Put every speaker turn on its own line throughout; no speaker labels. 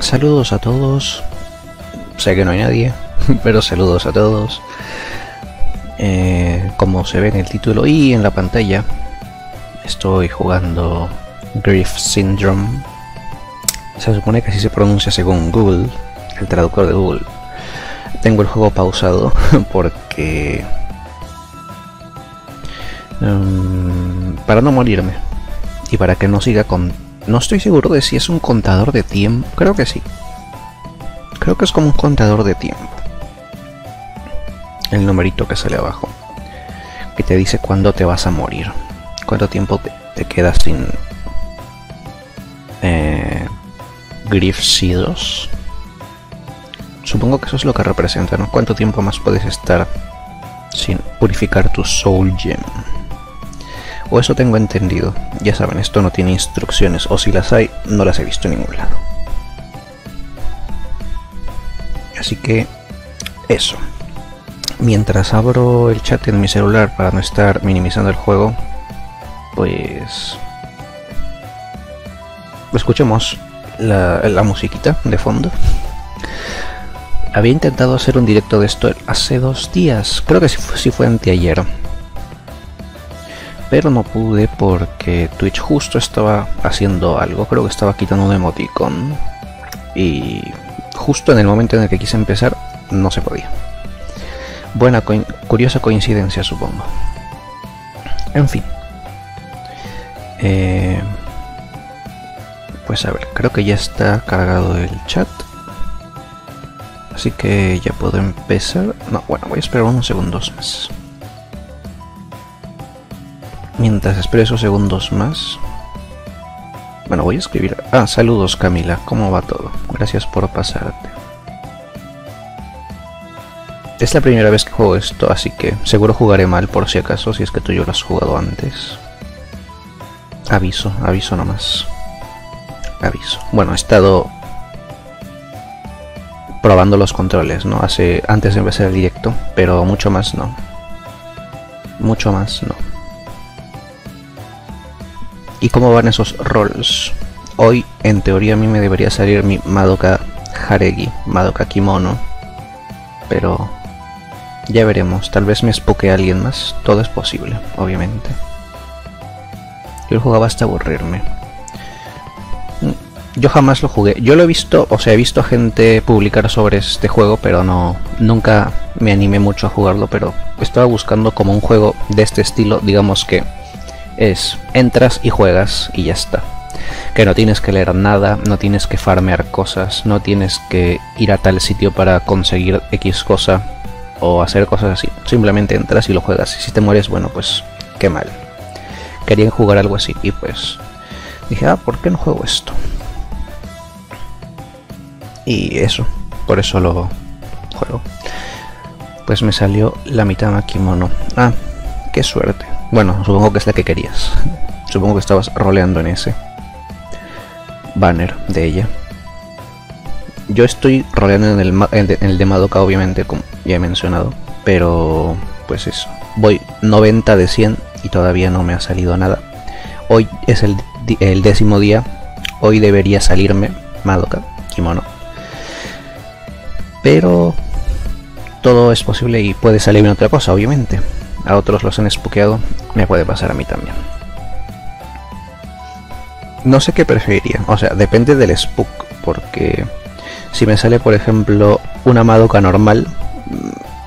Saludos a todos. Sé que no hay nadie, pero saludos a todos. Como se ve en el título y en la pantalla, estoy jugando Grief Syndrome. Se supone que así se pronuncia según Google, el traductor de Google. Tengo el juego pausado porque para no morirme y para que no siga con... No estoy seguro de si es un contador de tiempo. Creo que sí. Creo que es como un contador de tiempo. El numerito que sale abajo, que te dice cuándo te vas a morir, cuánto tiempo te quedas sin Grief Seeds. Supongo que eso es lo que representa, ¿no? Cuánto tiempo más puedes estar sin purificar tu Soul Gem. O eso tengo entendido. Ya saben, esto no tiene instrucciones, o si las hay, no las he visto en ningún lado. Así que eso. Mientras abro el chat en mi celular para no estar minimizando el juego, pues escuchemos la musiquita de fondo. Había intentado hacer un directo de esto hace 2 días, creo que sí fue anteayer, pero no pude porque Twitch justo estaba haciendo algo. Creo que estaba quitando un emoticon y justo en el momento en el que quise empezar no se podía. Buena, curiosa coincidencia, supongo. En fin. Pues a ver, creo que ya está cargado el chat. Así que ya puedo empezar. No, bueno, voy a esperar unos segundos más. Mientras espero esos segundos más... Bueno, voy a escribir... Ah, saludos Camila, ¿cómo va todo? Gracias por pasarte. Es la primera vez que juego esto, así que seguro jugaré mal por si acaso, si es que tú y yo lo has jugado antes. Aviso nomás. Aviso. Bueno, he estado probando los controles, ¿no? Antes de empezar el directo, pero mucho más no. Mucho más no. ¿Y cómo van esos rolls? Hoy, en teoría, a mí me debería salir mi Madoka Haregi, Madoka Kimono, pero ya veremos, tal vez me spoke a alguien más, todo es posible, obviamente. Yo lo jugaba hasta aburrirme. Yo jamás lo jugué, yo lo he visto, o sea, he visto a gente publicar sobre este juego, pero nunca me animé mucho a jugarlo, pero estaba buscando como un juego de este estilo, digamos que entras y juegas y ya está. Que no tienes que leer nada, no tienes que farmear cosas, no tienes que ir a tal sitio para conseguir X cosa o hacer cosas así. Simplemente entras y lo juegas. Y si te mueres, bueno, pues qué mal. Querían jugar algo así y pues dije, ¿por qué no juego esto? Y eso, por eso lo juego. Pues me salió la Mitama Kimono. Ah, qué suerte. Bueno, supongo que es la que querías. Supongo que estabas roleando en ese banner de ella. Yo estoy roleando en el de Madoka, obviamente, como ya he mencionado. Pero, pues eso. Voy 90 de 100 y todavía no me ha salido nada. Hoy es el 10º día. Hoy debería salirme Madoka Kimono. Pero todo es posible y puede salirme otra cosa, obviamente. A otros los han spokeado, me puede pasar a mí también. No sé qué preferiría, o sea, depende del spook, porque si me sale, por ejemplo, una Madoka normal,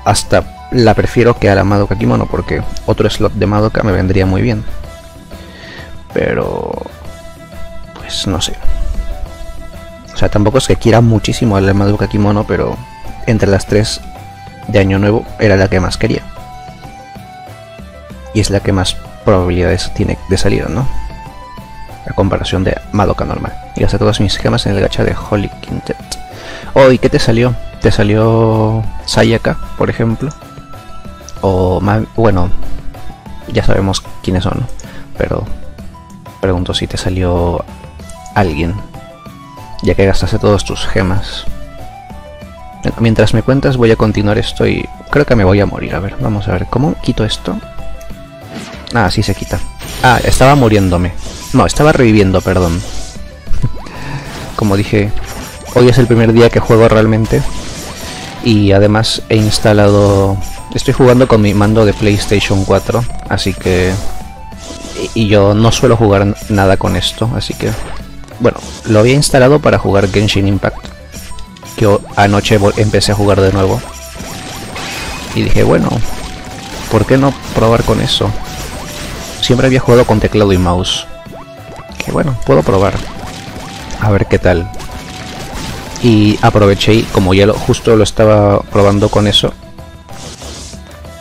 hasta la prefiero que a la Madoka Kimono, porque otro slot de Madoka me vendría muy bien. Pero pues no sé. O sea, tampoco es que quiera muchísimo a la Madoka Kimono, pero entre las 3 de Año Nuevo era la que más quería. Y es la que más probabilidades tiene de salir, ¿no? A comparación de Madoka normal. Y gasté todas mis gemas en el gacha de Holy Quintet. Oh, ¿y qué te salió? ¿Te salió Sayaka, por ejemplo? O bueno, ya sabemos quiénes son, ¿no? Pero pregunto si te salió alguien, ya que gastaste todas tus gemas. Mientras me cuentas voy a continuar esto y creo que me voy a morir. A ver, vamos a ver, ¿cómo quito esto? Ah, sí se quita. Ah, estaba muriéndome. No, estaba reviviendo, perdón. Como dije, hoy es el primer día que juego realmente. Y además he instalado... Estoy jugando con mi mando de PlayStation 4, así que... Y yo no suelo jugar nada con esto, así que... Bueno, lo había instalado para jugar Genshin Impact, que anoche empecé a jugar de nuevo. Y dije, bueno, ¿por qué no probar con eso? Siempre había jugado con teclado y mouse. Que bueno, puedo probar. A ver qué tal. Y aproveché y como ya justo lo estaba probando con eso,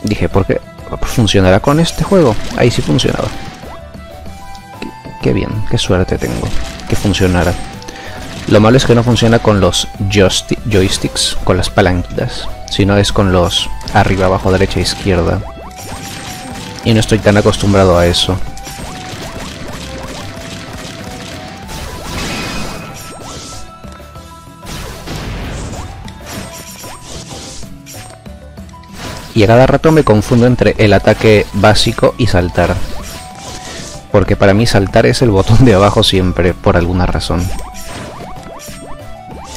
dije, ¿por qué? ¿Funcionará con este juego? Ahí sí funcionaba. Qué bien, qué suerte tengo que funcionara. Lo malo es que no funciona con los joysticks, con las palanquitas, sino es con los arriba, abajo, derecha, izquierda. Y no estoy tan acostumbrado a eso. Y a cada rato me confundo entre el ataque básico y saltar. Porque para mí saltar es el botón de abajo siempre, por alguna razón.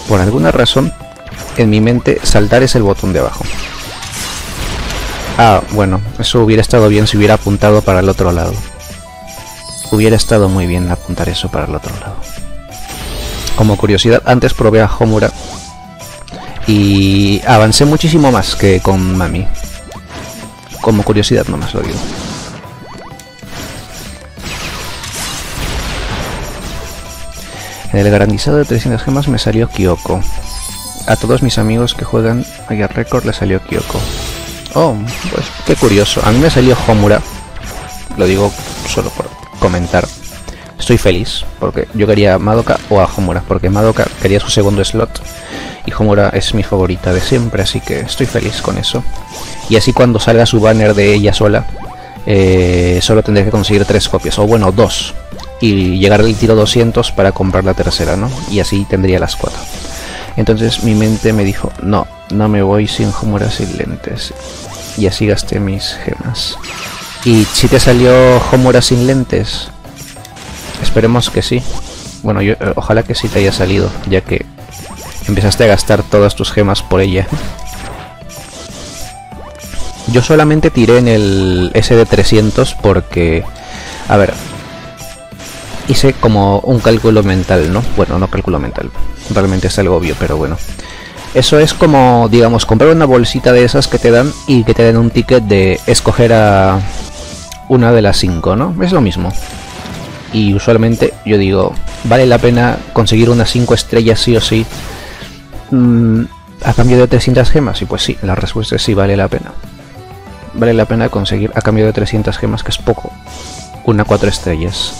Por alguna razón, en mi mente, saltar es el botón de abajo. Ah, bueno, eso hubiera estado bien si hubiera apuntado para el otro lado. Hubiera estado muy bien apuntar eso para el otro lado. Como curiosidad, antes probé a Homura y avancé muchísimo más que con Mami. Como curiosidad nomás lo digo. En el garantizado de 300 gemas me salió Kyoko. A todos mis amigos que juegan a Gear Record le salió Kyoko. Oh, pues qué curioso. A mí me salió Homura. Lo digo solo por comentar. Estoy feliz porque yo quería a Madoka o a Homura, porque Madoka quería su segundo slot y Homura es mi favorita de siempre, así que estoy feliz con eso. Y así cuando salga su banner de ella sola, solo tendré que conseguir 3 copias, o bueno, 2. Y llegar al tiro 200 para comprar la tercera, ¿no? Y así tendría las 4. Entonces mi mente me dijo, no, no me voy sin Homura sin lentes. Y así gasté mis gemas. ¿Y si te salió Homura sin lentes? Esperemos que sí. Bueno, ojalá que sí te haya salido, ya que empezaste a gastar todas tus gemas por ella. Yo solamente tiré en el SD300 porque... A ver... Hice como un cálculo mental, ¿no? Bueno, no cálculo mental. Realmente es algo obvio, pero bueno. Eso es como, digamos, comprar una bolsita de esas que te dan y que te den un ticket de escoger a una de las 5, ¿no? Es lo mismo. Y usualmente yo digo, ¿vale la pena conseguir unas 5 estrellas sí o sí a cambio de 300 gemas? Y pues sí, la respuesta es sí, vale la pena. Vale la pena conseguir a cambio de 300 gemas, que es poco, una 4 estrellas.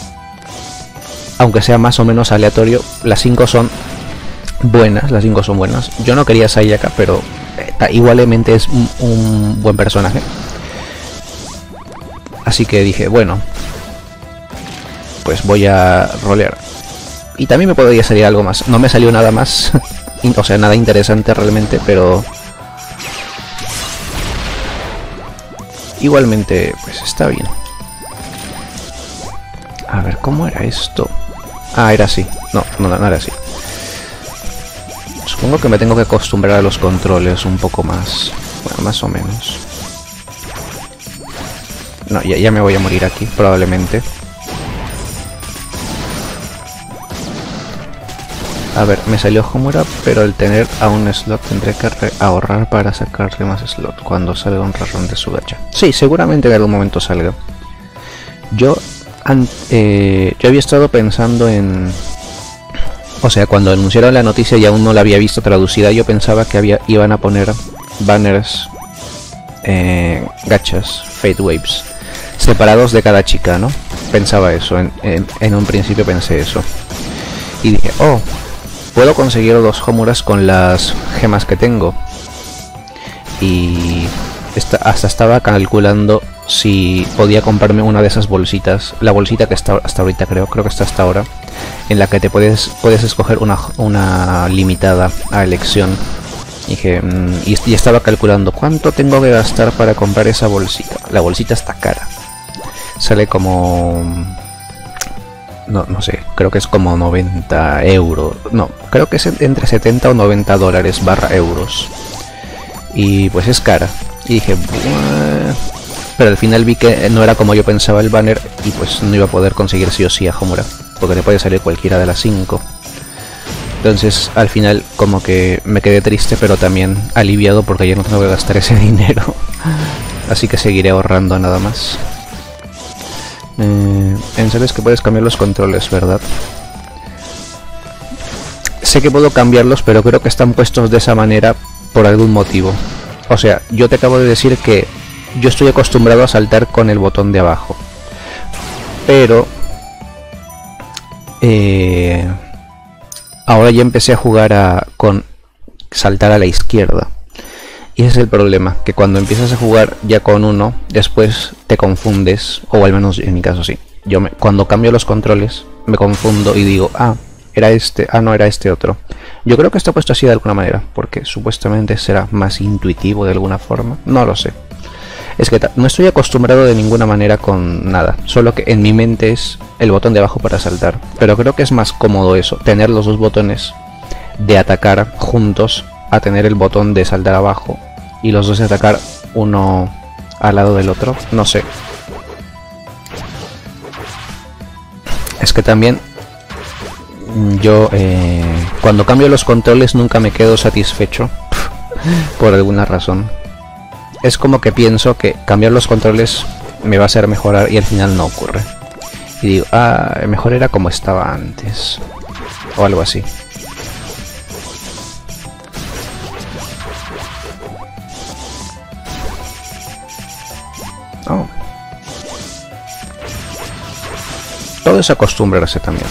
Aunque sea más o menos aleatorio, las 5 son buenas, las 5 son buenas. Yo no quería Sayaka, pero igualmente es un buen personaje. Así que dije, bueno, pues voy a rolear. Y también me podría salir algo más. No me salió nada más, o sea, nada interesante realmente, pero... Igualmente, pues está bien. A ver, ¿cómo era esto? Ah, era así. No era así. Supongo que me tengo que acostumbrar a los controles un poco más. Bueno, más o menos. No, ya me voy a morir aquí, probablemente. A ver, me salió Homura, pero al tener a un slot tendré que ahorrar para sacarle más slot cuando salga un rarrón de su gacha. Sí, seguramente en algún momento salga. Yo había estado pensando en... O sea, cuando anunciaron la noticia y aún no la había visto traducida, yo pensaba que iban a poner banners, gachas, Fate Waves, separados de cada chica, ¿no? Pensaba eso, en un principio pensé eso. Y dije, oh, puedo conseguir 2 Homuras con las gemas que tengo. Y hasta estaba calculando si podía comprarme una de esas bolsitas, la bolsita que está hasta ahorita, creo que está hasta ahora, en la que te puedes escoger una limitada a elección. Dije, y estaba calculando cuánto tengo que gastar para comprar esa bolsita. La bolsita está cara, sale como no sé, creo que es como 90 euros. No, creo que es entre 70 o 90 dólares barra euros. Y pues es cara. Y dije, buah. Pero al final vi que no era como yo pensaba el banner y pues no iba a poder conseguir sí o sí a Homura, porque le puede salir cualquiera de las 5. Entonces al final como que me quedé triste, pero también aliviado porque ya no tengo que gastar ese dinero. Así que seguiré ahorrando nada más. En serio es que puedes cambiar los controles, ¿verdad? Sé que puedo cambiarlos, pero creo que están puestos de esa manera por algún motivo. O sea, yo te acabo de decir que yo estoy acostumbrado a saltar con el botón de abajo, pero ahora ya empecé a jugar con saltar a la izquierda. Y ese es el problema, que cuando empiezas a jugar ya con uno, después te confundes, o al menos en mi caso sí. Cuando cambio los controles me confundo y digo, ah, era este, ah no, era este otro. Yo creo que está puesto así de alguna manera, porque supuestamente será más intuitivo de alguna forma, no lo sé. Es que no estoy acostumbrado de ninguna manera con nada, solo que en mi mente es el botón de abajo para saltar. Pero creo que es más cómodo eso, tener los dos botones de atacar juntos a tener el botón de saltar abajo y los dos de atacar uno al lado del otro, no sé. Es que también yo cuando cambio los controles nunca me quedo satisfecho por alguna razón. Es como que pienso que cambiar los controles me va a hacer mejorar y al final no ocurre. Y digo, ah, mejor era como estaba antes. O algo así. Oh. Todo es acostumbrarse también.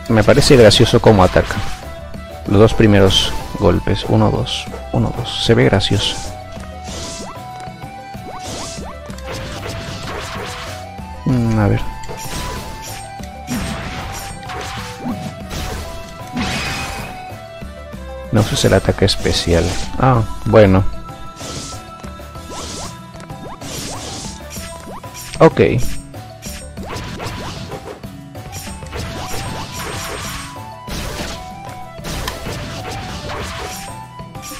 Me parece gracioso cómo ataca. Los dos primeros golpes. 1, 2, 1, 2. Se ve gracioso. A ver. No uses el ataque especial. Ah, bueno. Ok.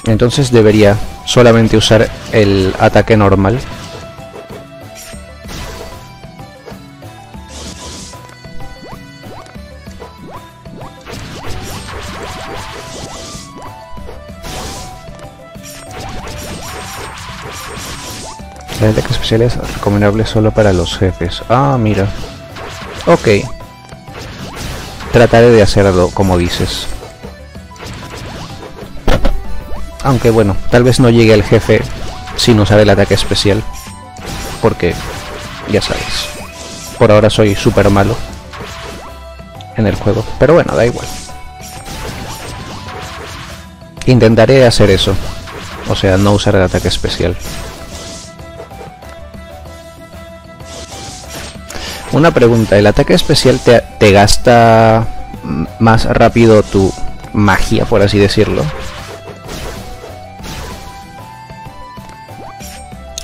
Entonces debería solamente usar el ataque normal. El ataque especial es recomendable solo para los jefes. Ah, mira. Ok. Trataré de hacerlo como dices. Aunque bueno, tal vez no llegue al jefe sin usar el ataque especial. Porque, ya sabes, por ahora soy súper malo en el juego. Pero bueno, da igual. Intentaré hacer eso. O sea, no usar el ataque especial. Una pregunta, ¿el ataque especial te gasta más rápido tu magia, por así decirlo?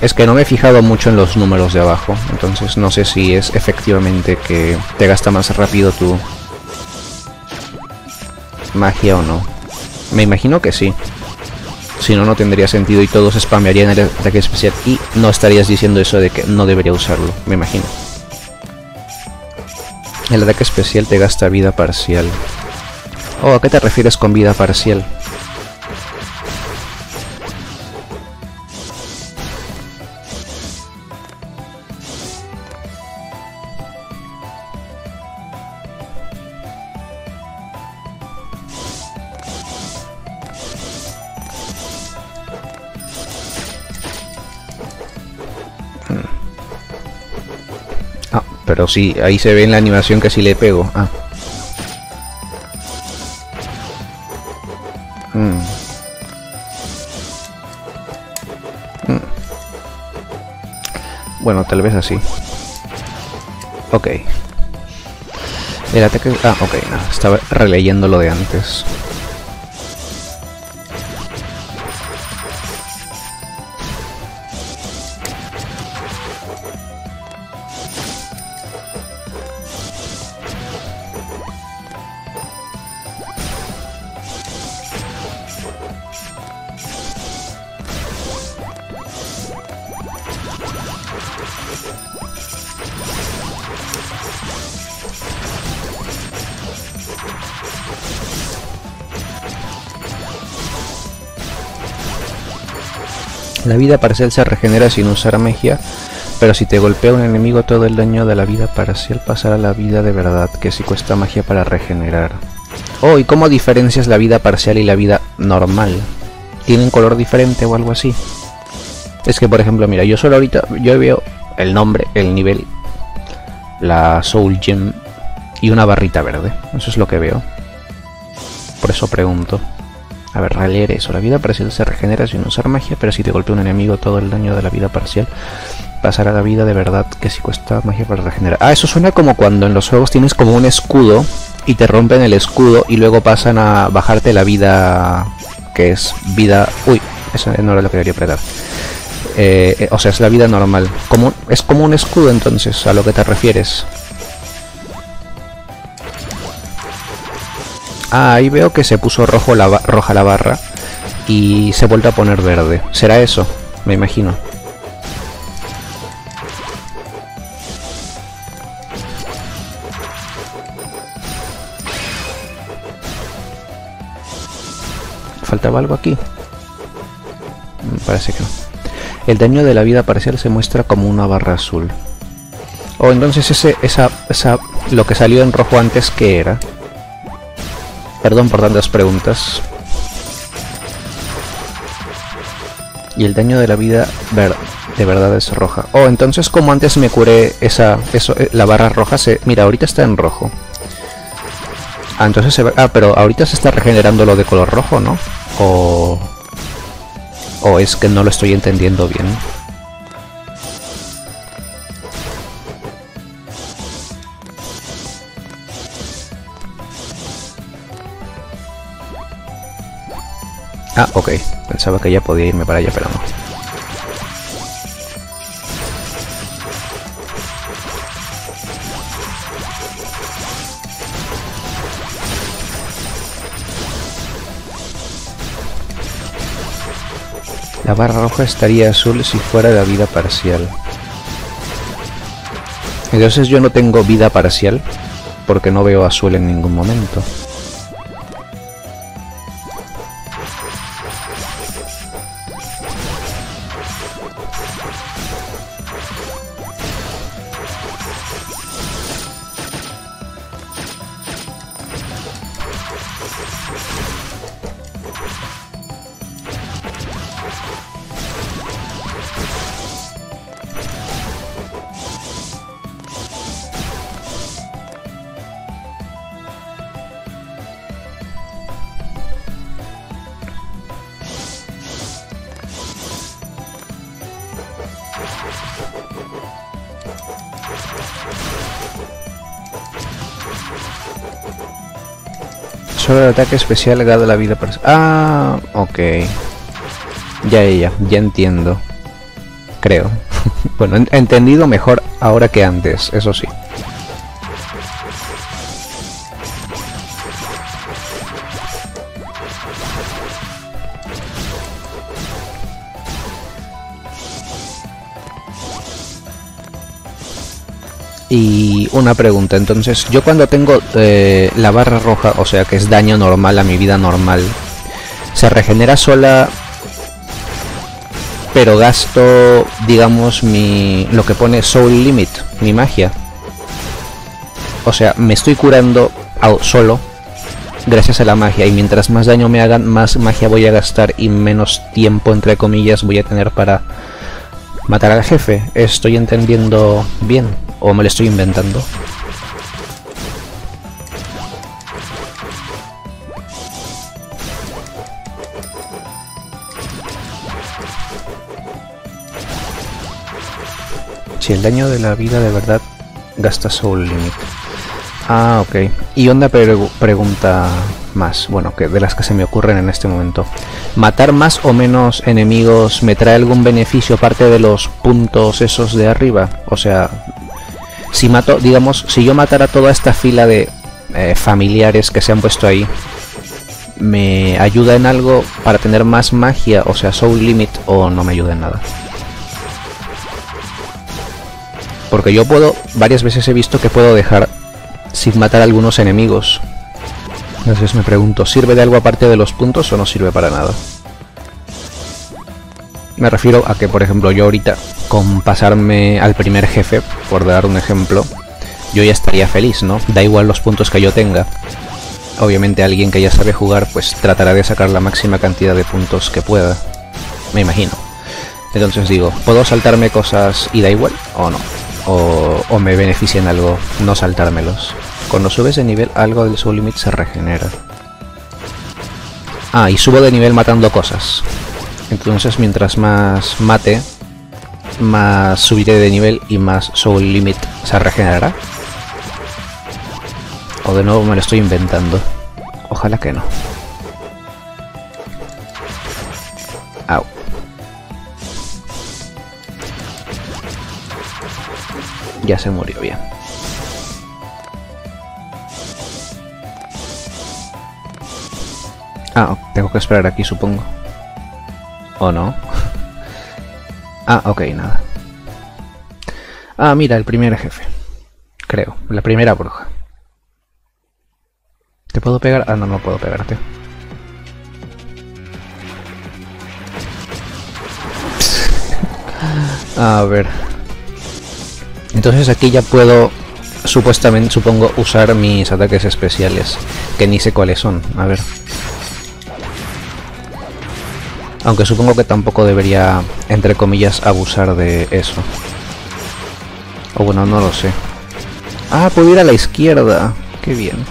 Es que no me he fijado mucho en los números de abajo, entonces no sé si es efectivamente que te gasta más rápido tu magia o no. Me imagino que sí. Si no, no tendría sentido y todos spamearían el ataque especial y no estarías diciendo eso de que no debería usarlo, me imagino. El ataque especial te gasta vida parcial. Oh, ¿a qué te refieres con vida parcial? Pero sí, ahí se ve en la animación que sí le pego. Ah. Bueno, tal vez así. Ok. El ataque... Ah, ok, no, estaba releyendo lo de antes. La vida parcial se regenera sin usar magia, pero si te golpea un enemigo todo el daño de la vida parcial pasará a la vida de verdad, que sí cuesta magia para regenerar. Oh, ¿y cómo diferencias la vida parcial y la vida normal? ¿Tienen color diferente o algo así? Es que por ejemplo, mira, yo solo ahorita, yo veo el nombre, el nivel, la Soul Gem y una barrita verde. Eso es lo que veo. Por eso pregunto. A ver, releer eso. La vida parcial se regenera sin usar magia, pero si te golpea un enemigo todo el daño de la vida parcial pasará a la vida de verdad, que si cuesta magia para regenerar. Ah, eso suena como cuando en los juegos tienes como un escudo y te rompen el escudo y luego pasan a bajarte la vida, que es vida... Uy, eso no era lo que quería apretar. O sea, es la vida normal. Es como un escudo entonces, a lo que te refieres. Ah, ahí veo que se puso roja la barra y se ha vuelto a poner verde. ¿Será eso? Me imagino. ¿Faltaba algo aquí? Me parece que no. El daño de la vida parcial se muestra como una barra azul. Oh, entonces lo que salió en rojo antes, ¿qué era? Perdón por tantas preguntas. Y el daño de la vida de verdad es roja. Oh, entonces como antes me curé la barra roja mira, ahorita está en rojo. Ah, entonces pero ahorita se está regenerando lo de color rojo, ¿no? O es que no lo estoy entendiendo bien. Ah, ok. Pensaba que ya podía irme para allá, pero no. La barra roja estaría azul si fuera la vida parcial. Entonces yo no tengo vida parcial porque no veo azul en ningún momento. Solo el ataque especial gana la vida parcial. Ah, ok. Ya entiendo. Creo. Bueno, he entendido mejor ahora que antes, eso sí. Y una pregunta, entonces, yo cuando tengo la barra roja, o sea que es daño normal a mi vida normal, ¿se regenera sola, pero gasto, digamos, lo que pone Soul Limit, mi magia? O sea, me estoy curando solo gracias a la magia, y mientras más daño me hagan, más magia voy a gastar y menos tiempo, entre comillas, voy a tener para matar al jefe. ¿Estoy entendiendo bien o me lo estoy inventando? Si el daño de la vida de verdad gasta Soul Limit. Ah, ok. Y una pregunta más, bueno, que de las que se me ocurren en este momento. ¿Matar más o menos enemigos me trae algún beneficio aparte de los puntos esos de arriba? O sea, si mato, digamos, si yo matara toda esta fila de familiares que se han puesto ahí, me ayuda en algo para tener más magia, o sea, Soul Limit, o no me ayuda en nada. Porque yo puedo, varias veces he visto que puedo dejar sin matar a algunos enemigos. Entonces me pregunto, ¿sirve de algo aparte de los puntos o no sirve para nada? Me refiero a que, por ejemplo, yo ahorita, con pasarme al primer jefe, por dar un ejemplo, yo ya estaría feliz, ¿no? Da igual los puntos que yo tenga. Obviamente alguien que ya sabe jugar, pues tratará de sacar la máxima cantidad de puntos que pueda. Me imagino. Entonces digo, ¿puedo saltarme cosas y da igual o no? O me beneficia en algo no saltármelos. Cuando subes de nivel, algo del Soul Limit se regenera. Ah, y subo de nivel matando cosas. Entonces mientras más mate, más subiré de nivel y más Soul Limit se regenerará. O de nuevo me lo estoy inventando. Ojalá que no. Au. Ya se murió bien. Ah, tengo que esperar aquí, supongo. ¿O no? Ah, ok, nada. Ah, mira, el primer jefe. Creo, la primera bruja. ¿Te puedo pegar? Ah, no, no puedo pegarte. A ver. Entonces aquí ya puedo, supuestamente, supongo, usar mis ataques especiales. Que ni sé cuáles son. A ver. Aunque supongo que tampoco debería, entre comillas, abusar de eso. O bueno, no lo sé. Ah, puedo ir a la izquierda. Qué bien.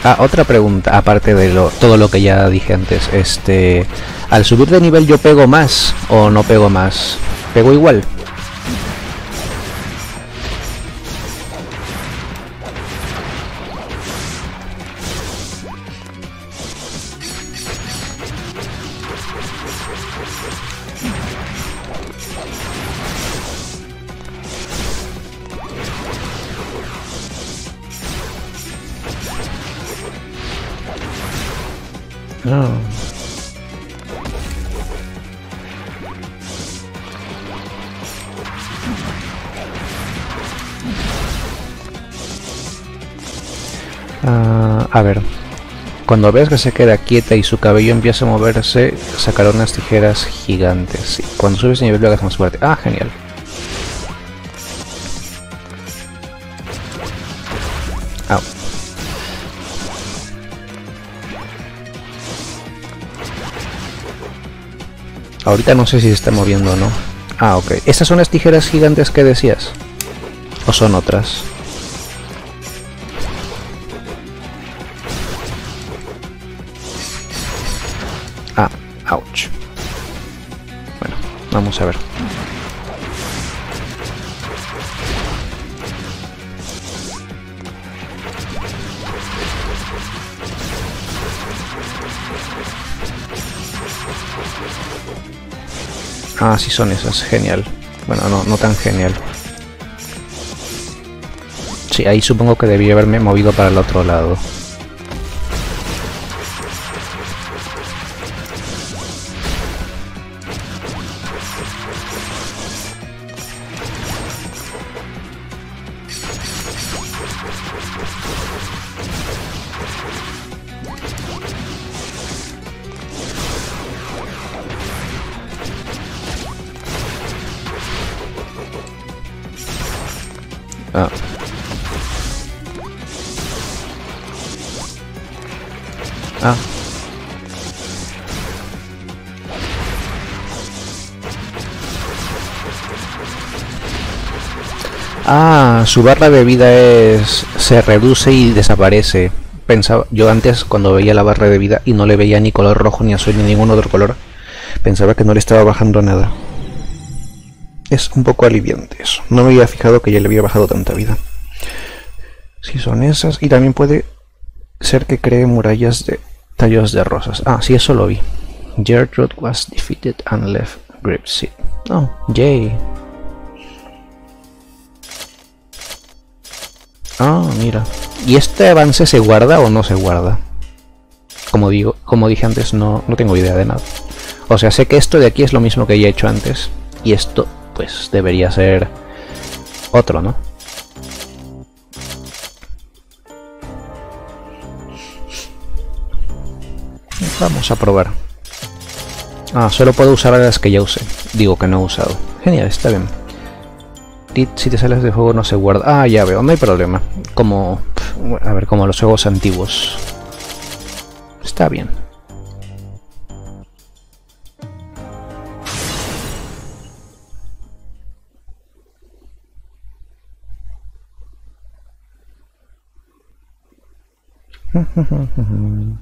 Ah, otra pregunta, aparte de todo lo que ya dije antes. ¿Al subir de nivel yo pego más o no pego más? ¿Pego igual? No. A ver, cuando ves que se queda quieta y su cabello empieza a moverse, sacará unas tijeras gigantes. Sí. Cuando subes de nivel lo hagas más fuerte. Ah, genial. Au. Ahorita no sé si se está moviendo o no. Ah, ok. ¿Estas son las tijeras gigantes que decías? ¿O son otras? Ah, ouch. Bueno, vamos a ver. Ah, sí son esas, genial. Bueno, no tan genial. Sí, ahí supongo que debí haberme movido para el otro lado. Ah. Ah. Ah, su barra de vida se reduce y desaparece. Pensaba, yo antes cuando veía la barra de vida y no le veía ni color rojo ni azul ni ningún otro color, pensaba que no le estaba bajando nada. Es un poco aliviante eso. No me había fijado que ya le había bajado tanta vida. Si son esas. Y también puede ser que cree murallas de tallos de rosas. Ah, sí, eso lo vi. Gertrude was defeated and left Grip Seed. Oh, yay. Ah, mira. ¿Y este avance se guarda o no se guarda? Como dije antes, no tengo idea de nada. O sea, sé que esto de aquí es lo mismo que ya he hecho antes. Y esto, pues, debería ser otro, ¿no? Vamos a probar. Ah, solo puedo usar a las que ya usé. Digo que no he usado. Genial, está bien. Si te sales de juego no se guarda. Ah, ya veo, no hay problema. Como... a ver, como los juegos antiguos. Está bien.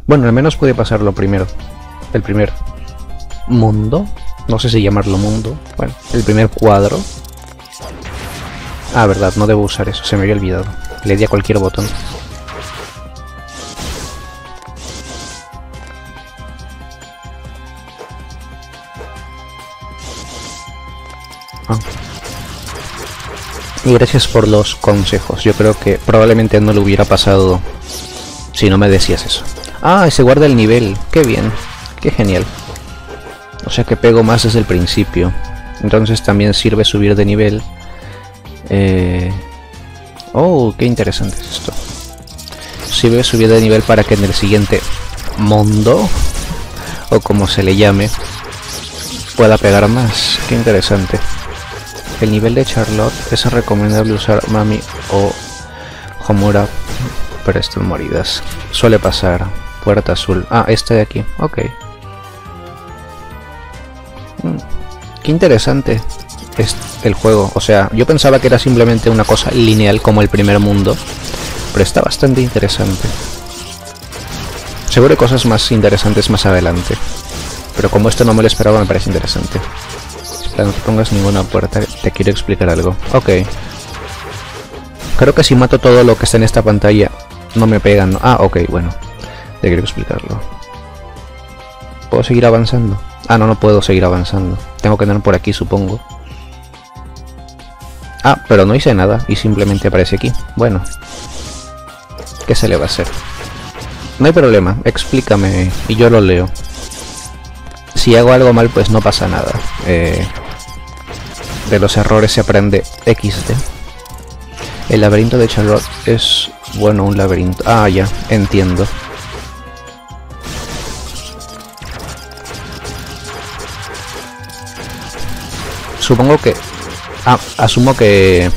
Bueno, al menos pude pasarlo primero. El primer mundo. No sé si llamarlo mundo. Bueno, el primer cuadro. Ah, verdad, no debo usar eso, se me había olvidado. Le di a cualquier botón. Ah. Y gracias por los consejos. Yo creo que probablemente no lo hubiera pasado si no me decías eso. Ah, y se guarda el nivel. Qué bien, qué genial. O sea que pego más desde el principio. Entonces también sirve subir de nivel. Oh, qué interesante es esto. Sirve subir de nivel para que en el siguiente mundo, o como se le llame, pueda pegar más. Qué interesante. El nivel de Charlotte es recomendable usar Mami o Homura, pero están moridas. Suele pasar. Puerta azul. Ah, este de aquí. Ok. Qué interesante es el juego. O sea, yo pensaba que era simplemente una cosa lineal como el primer mundo, pero está bastante interesante. Seguro hay cosas más interesantes más adelante, pero como esto no me lo esperaba, me parece interesante. Espera, no te pongas ninguna puerta, te quiero explicar algo. Ok. Creo que si mato todo lo que está en esta pantalla, no me pegan. Ah, ok, bueno. Te quiero explicarlo. ¿Puedo seguir avanzando? Ah, no, no puedo seguir avanzando. Tengo que andar por aquí, supongo. Ah, pero no hice nada y simplemente aparece aquí. Bueno. ¿Qué se le va a hacer? No hay problema, explícame y yo lo leo. Si hago algo mal, pues no pasa nada. De los errores se aprende XD. El laberinto de Charlotte es... bueno, un laberinto. Ah, ya, entiendo. Supongo que... ah, asumo que...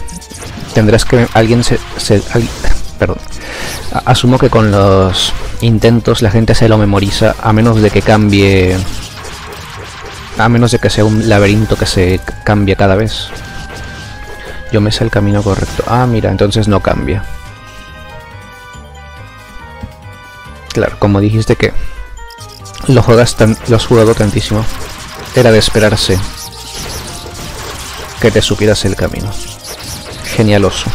tendrás que... perdón. Asumo que con los intentos la gente se lo memoriza, a menos de que cambie... a menos de que sea un laberinto que se cambie cada vez. Yo me sé el camino correcto. Ah, mira, entonces no cambia. Claro, como dijiste que lo has jugado tantísimo, era de esperarse que te supieras el camino. Genialoso.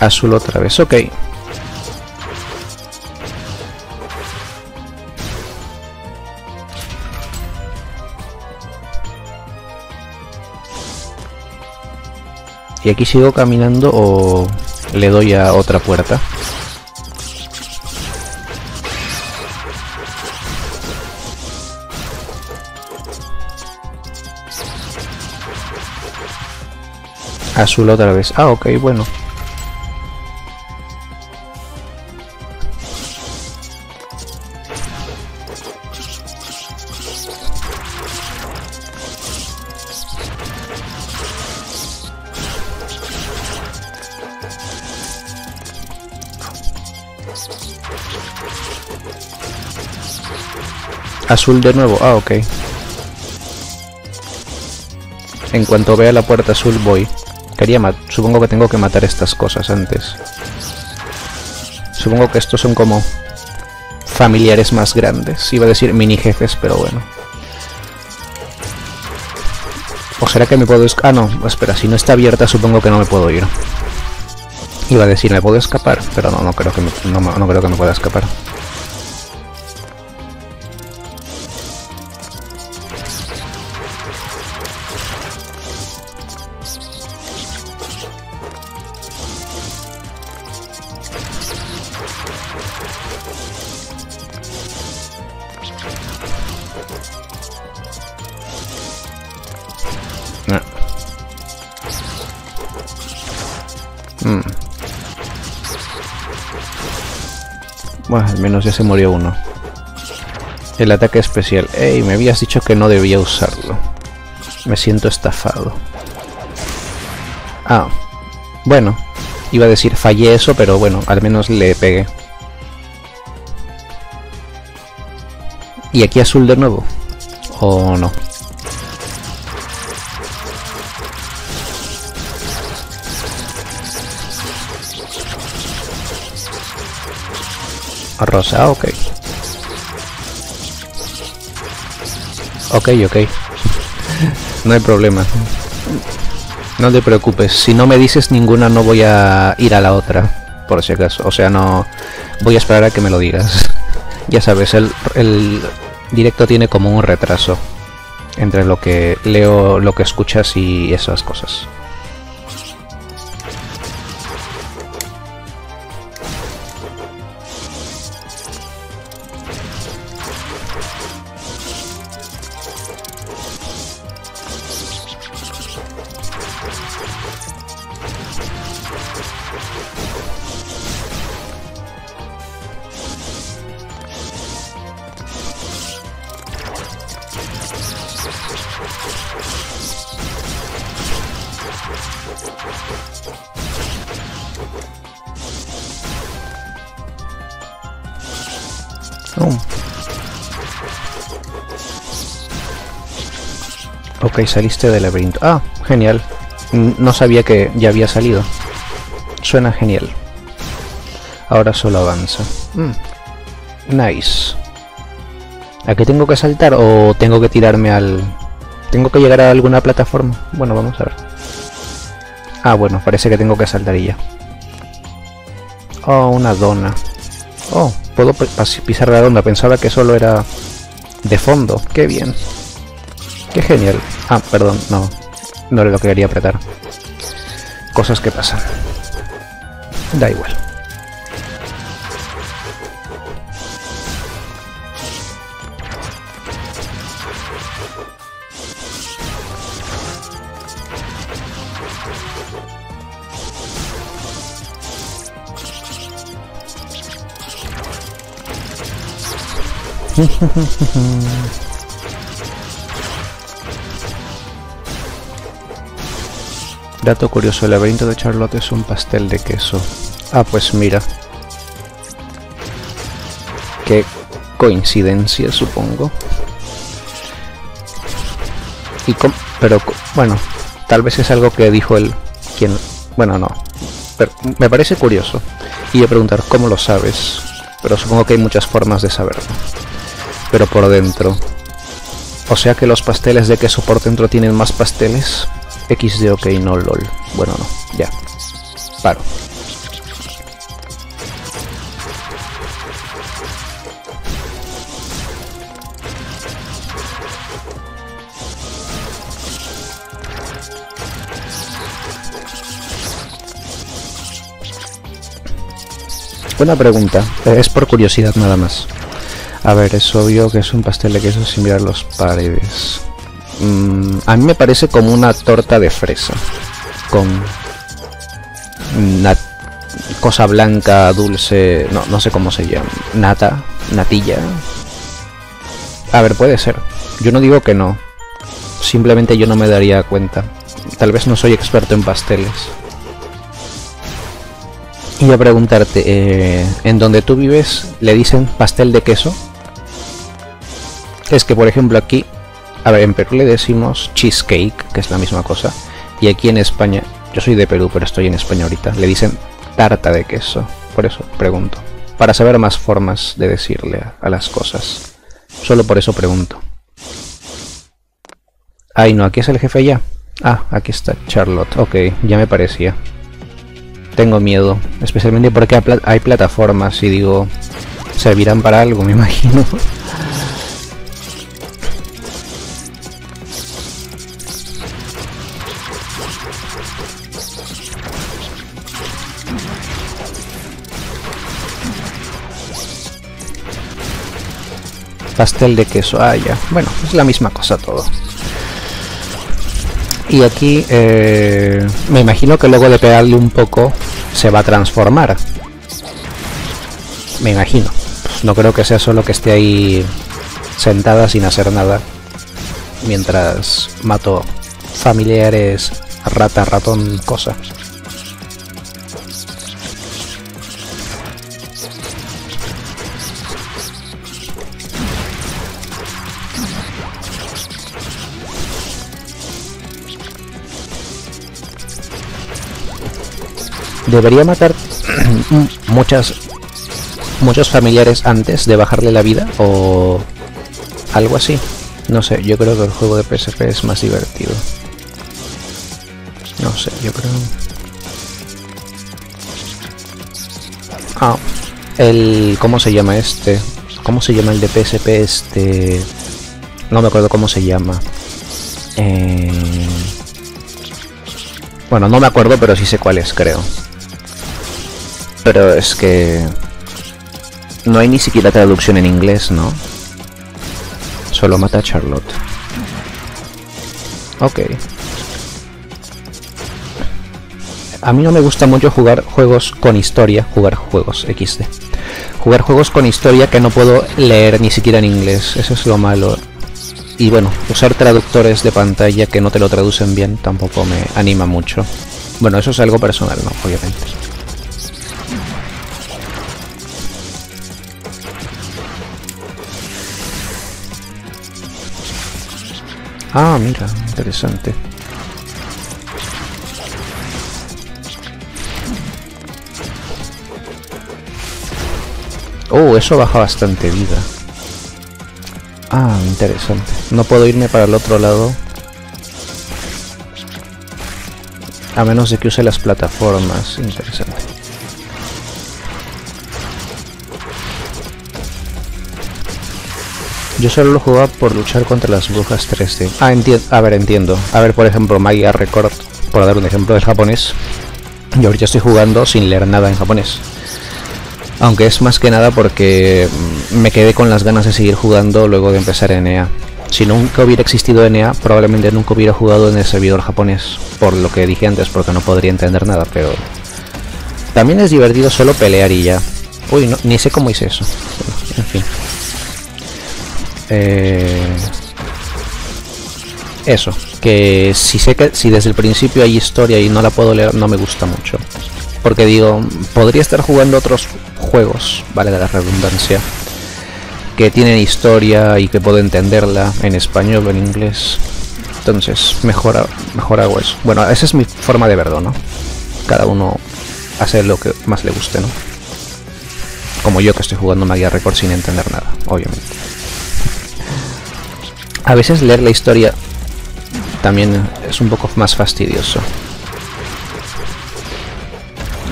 Azul otra vez, ok. ¿Y aquí sigo caminando o le doy a otra puerta? Azul otra vez. Ah, ok, bueno. Azul de nuevo, ah, ok. En cuanto vea la puerta azul voy. Supongo que tengo que matar estas cosas antes. Supongo que estos son como familiares más grandes. Iba a decir mini jefes, pero bueno. ¿O será que me puedo ah, no, espera, si no está abierta supongo que no me puedo ir. Iba a decir, me puedo escapar, pero no creo que no creo que me pueda escapar. Bueno, al menos ya se murió uno. El ataque especial. Ey, me habías dicho que no debía usarlo. Me siento estafado. Ah, bueno. Iba a decir fallé eso, pero bueno, al menos le pegué. ¿Y aquí azul de nuevo? ¿O no? Rosa, ok. Ok. No hay problema. No te preocupes. Si no me dices ninguna, no voy a ir a la otra. Por si acaso. O sea, no... Voy a esperar a que me lo digas. Ya sabes, el directo tiene como un retraso entre lo que leo, lo que escuchas y esas cosas. Ok, saliste del laberinto. Ah, genial. No sabía que ya había salido. Suena genial. Ahora solo avanza. Nice. ¿A qué tengo que saltar o tengo que tirarme al... ¿Tengo que llegar a alguna plataforma? Bueno, vamos a ver. Ah, bueno, parece que tengo que saltar y ya. Oh, una dona. Oh, puedo pisar la dona. Pensaba que solo era de fondo. Qué bien. Qué genial. Ah, perdón, no era lo que quería apretar. Cosas que pasan. Da igual. Dato curioso, el laberinto de Charlotte es un pastel de queso. Ah, pues mira. Qué coincidencia, supongo. Pero, bueno, tal vez es algo que dijo él. Bueno, no. Pero me parece curioso. Y a preguntar, ¿cómo lo sabes? Pero supongo que hay muchas formas de saberlo. Pero por dentro. O sea que los pasteles de queso por dentro tienen más pasteles. XD, ok, no lol. Bueno, no, ya. Paro. Buena pregunta. Es por curiosidad nada más. A ver, es obvio que es un pastel de queso sin mirar las paredes. A mí me parece como una torta de fresa con una cosa blanca, dulce, no sé cómo se llama, natilla. A ver, puede ser. Yo no digo que no, simplemente yo no me daría cuenta. Tal vez no soy experto en pasteles. Y a preguntarte, ¿en donde tú vives le dicen pastel de queso? Es que por ejemplo aquí, a ver, en Perú le decimos cheesecake, que es la misma cosa, y aquí en España, yo soy de Perú pero estoy en España ahorita, le dicen tarta de queso. Por eso pregunto, para saber más formas de decirle a las cosas. Solo por eso pregunto. Ay no, aquí es el jefe ya. Ah, aquí está Charlotte, ok, ya me parecía. tengo miedo, especialmente porque hay plataformas y digo, servirán para algo, me imagino. Pastel de queso, ya. Bueno, es la misma cosa todo. Y aquí me imagino que luego de pegarle un poco se va a transformar. Me imagino. Pues no creo que sea solo que esté ahí sentada sin hacer nada mientras mato familiares, rata, ratón, cosa. Debería matar muchos familiares antes de bajarle la vida o algo así. No sé, yo creo que el juego de PSP es más divertido. No sé, yo creo... ¿Cómo se llama este? ¿Cómo se llama el de PSP este? No me acuerdo cómo se llama. Bueno, no me acuerdo, pero sí sé cuál es, creo. Pero es que... no hay ni siquiera traducción en inglés, ¿no? Solo mata a Charlotte. Ok. A mí no me gusta mucho jugar juegos con historia, jugar juegos con historia que no puedo leer ni siquiera en inglés, eso es lo malo. Y bueno, usar traductores de pantalla que no te lo traducen bien tampoco me anima mucho. Bueno, eso es algo personal, ¿no? Obviamente. Ah, mira, interesante. Eso baja bastante vida. Ah, interesante. No puedo irme para el otro lado. A menos de que use las plataformas. Interesante. Yo solo lo jugaba por luchar contra las brujas 3D. Ah, entiendo. A ver, por ejemplo, Magia Record, por dar un ejemplo del japonés. Yo ahorita estoy jugando sin leer nada en japonés. Aunque es más que nada porque me quedé con las ganas de seguir jugando luego de empezar NA. Si nunca hubiera existido NA, probablemente nunca hubiera jugado en el servidor japonés. Por lo que dije antes, porque no podría entender nada, pero... también es divertido solo pelear y ya. Uy, no, ni sé cómo hice eso. Bueno, en fin. Eso, que si desde el principio hay historia y no la puedo leer, no me gusta mucho. Porque digo, podría estar jugando otros juegos, vale la redundancia, que tienen historia y que puedo entenderla en español o en inglés. Entonces, mejor hago eso. Bueno, esa es mi forma de verlo, ¿no? Cada uno hace lo que más le guste, ¿no? Como yo que estoy jugando Magia Record sin entender nada, obviamente. A veces leer la historia también es un poco más fastidioso.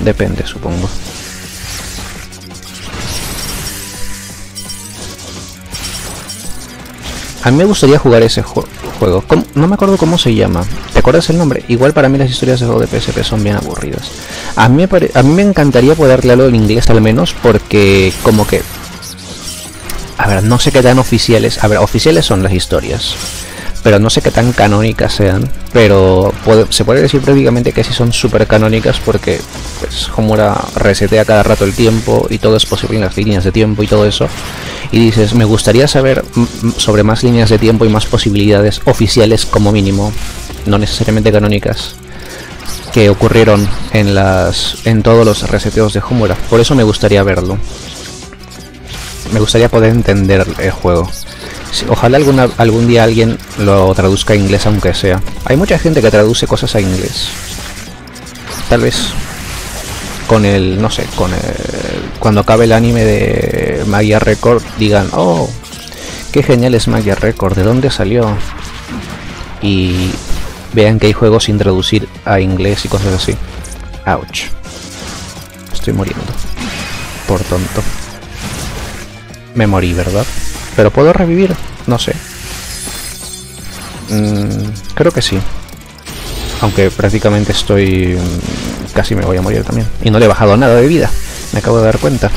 Depende, supongo. A mí me gustaría jugar ese juego. No me acuerdo cómo se llama. ¿Te acuerdas el nombre? Igual para mí las historias de juego de PSP son bien aburridas. A mí me encantaría poder leerlo en inglés al menos, porque como que... a ver, no sé qué tan oficiales... a ver, oficiales son las historias, pero no sé qué tan canónicas sean. Pero se puede decir prácticamente que sí son súper canónicas, porque pues Homura resetea cada rato el tiempo y todo es posible en las líneas de tiempo y todo eso. Y dices, me gustaría saber sobre más líneas de tiempo y más posibilidades oficiales como mínimo, no necesariamente canónicas, que ocurrieron en todos los reseteos de Homura. Por eso me gustaría verlo. Me gustaría poder entender el juego. Ojalá algún día alguien lo traduzca a inglés, aunque sea. Hay mucha gente que traduce cosas a inglés. Tal vez con el, no sé, cuando acabe el anime de Magia Record digan, oh, qué genial es Magia Record, ¿de dónde salió? Y vean que hay juegos sin traducir a inglés y cosas así. Ouch. estoy muriendo. Por tonto. Me morí, ¿verdad? Pero puedo revivir, no sé. Creo que sí. Aunque prácticamente estoy... casi me voy a morir también. Y no le he bajado nada de vida. Me acabo de dar cuenta.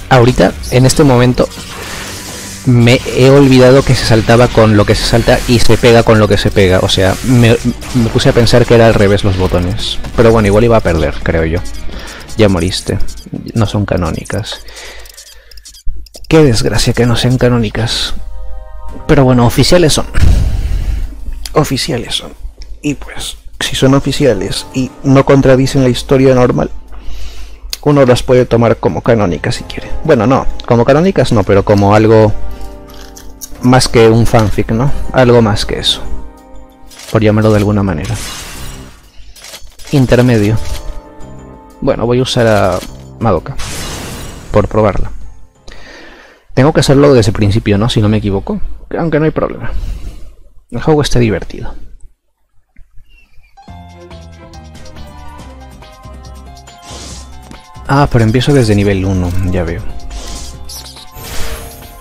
Ahorita, en este momento, me he olvidado que se saltaba con lo que se salta y se pega con lo que se pega. O sea, me puse a pensar que era al revés los botones. Pero bueno, igual iba a perder, creo yo. Ya moriste. No son canónicas. Qué desgracia que no sean canónicas. Pero bueno, oficiales son. Oficiales son. Y pues, si son oficiales y no contradicen la historia normal, uno las puede tomar como canónicas si quiere. Bueno, no, como canónicas no, pero como algo más que un fanfic, ¿no? Algo más que eso, por llamarlo de alguna manera. Intermedio. Bueno, voy a usar a Madoka por probarla. Tengo que hacerlo desde el principio, ¿no? Si no me equivoco. Aunque no hay problema. El juego está divertido. Ah, pero empiezo desde nivel 1, ya veo.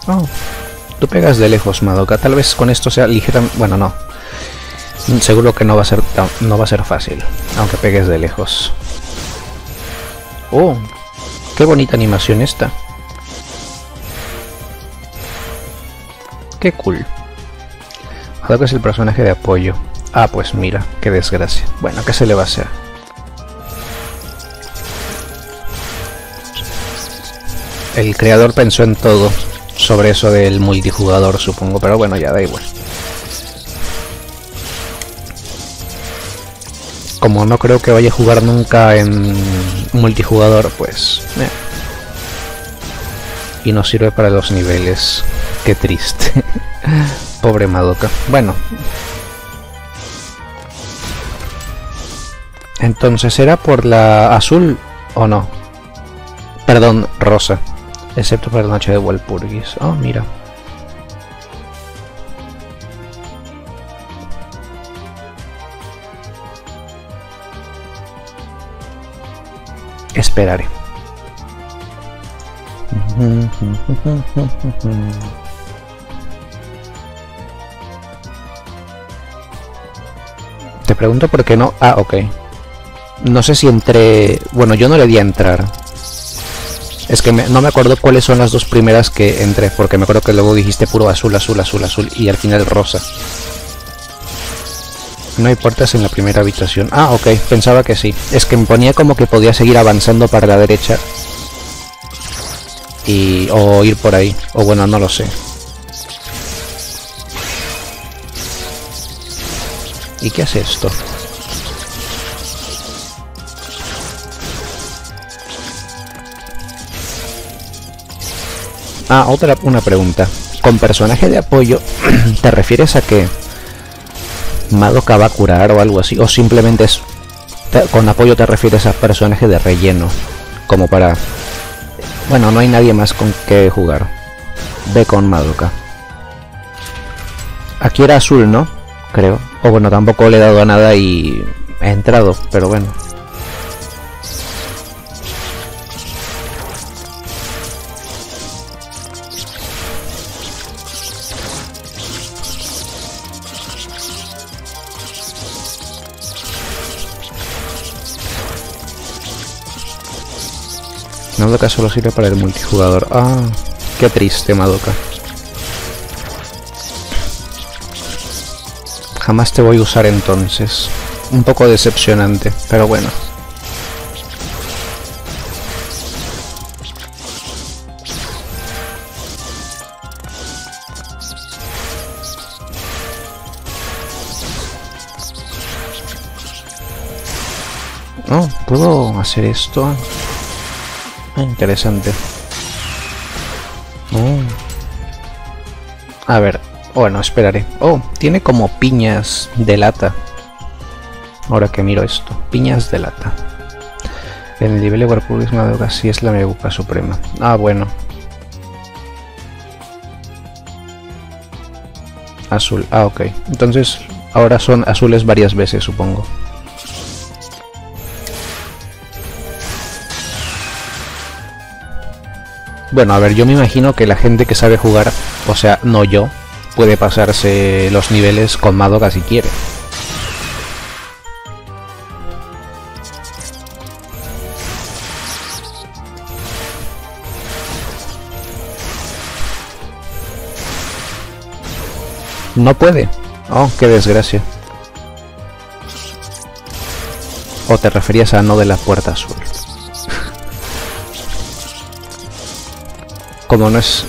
Oh, tú pegas de lejos, Madoka. Tal vez con esto sea ligera... Bueno, no. Seguro que no va a ser fácil, aunque pegues de lejos. Oh, qué bonita animación esta. Qué cool. Madoka es el personaje de apoyo. Ah, pues mira, qué desgracia. Bueno, ¿qué se le va a hacer? El creador pensó en todo sobre eso del multijugador, supongo, pero bueno, ya da igual. Como no creo que vaya a jugar nunca en multijugador, pues... Y no sirve para los niveles. Qué triste. Pobre Madoka. Bueno. Entonces, ¿era por la azul o no? Perdón, rosa. Excepto para la noche de Walpurgis. Oh, mira. Esperaré. Te pregunto por qué no... Ah, ok. No sé si entré... Bueno, yo no le di a entrar. Es que no me acuerdo cuáles son las dos primeras que entré, porque me acuerdo que luego dijiste puro azul, azul, azul, azul, y al final rosa. No hay puertas en la primera habitación. Ah, ok, pensaba que sí. Es que me ponía como que podía seguir avanzando para la derecha. O ir por ahí. O bueno, no lo sé. ¿Y qué hace esto? Ah, una pregunta. ¿Con personaje de apoyo te refieres a que Madoka va a curar o algo así? ¿O simplemente es... con apoyo te refieres a personaje de relleno? Como para... Bueno, no hay nadie más con que jugar. Ve con Madoka. Aquí era azul, ¿no? Creo. O bueno, tampoco le he dado a nada y he entrado, pero bueno. Madoka solo sirve para el multijugador. Ah, qué triste, Madoka. Jamás te voy a usar entonces. Un poco decepcionante, pero bueno. Oh, ¿puedo hacer esto? Ah, interesante. Oh. A ver, bueno, esperaré. Oh, tiene como piñas de lata. Ahora que miro esto, piñas de lata. En el nivel de Walpurgis Madoka sí es la Meguca Suprema. Ah, bueno. Azul, ah, ok. Entonces ahora son azules varias veces, supongo. Bueno, a ver, yo me imagino que la gente que sabe jugar, o sea, no yo, puede pasarse los niveles con Madoka si quiere. No puede. Oh, qué desgracia. ¿O te referías a no de la puerta azul? Como no es...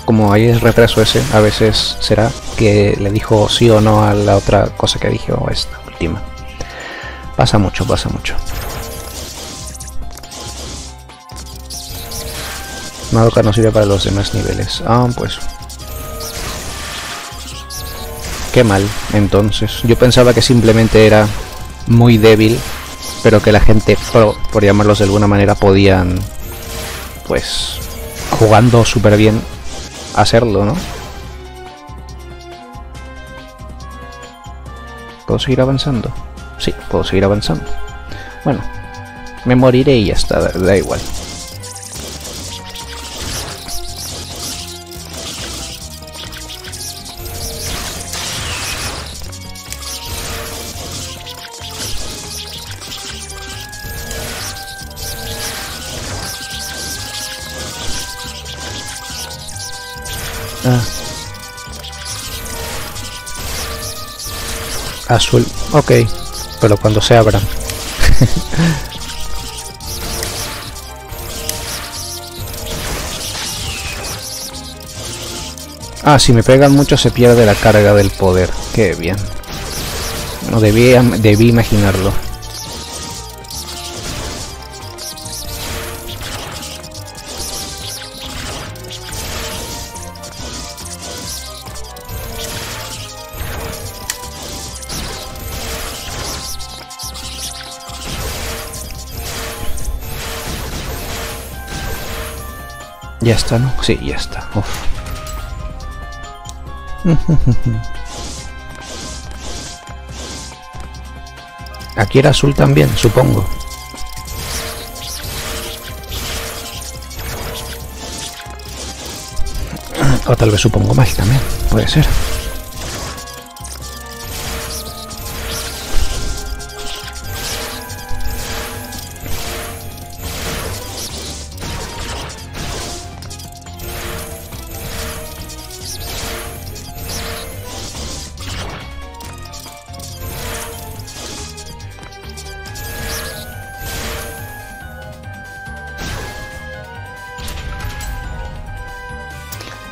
Como ahí es retraso ese, a veces será que le dijo sí o no a la otra cosa que dije, o esta última. Pasa mucho, pasa mucho. Madoka no sirve para los demás niveles. Ah, pues... Qué mal, entonces. Yo pensaba que simplemente era muy débil, pero que la gente pro, por llamarlos de alguna manera, podían, pues, jugando súper bien, hacerlo, ¿no? ¿Puedo seguir avanzando? Sí, puedo seguir avanzando. Bueno, me moriré y ya está, da igual. Ah. Azul, ok, pero cuando se abran. Ah, si me pegan mucho se pierde la carga del poder. Qué bien. No debí imaginarlo. Ya está, ¿no? Sí, ya está. Uf. Aquí era azul también, supongo. O tal vez supongo mal también, puede ser.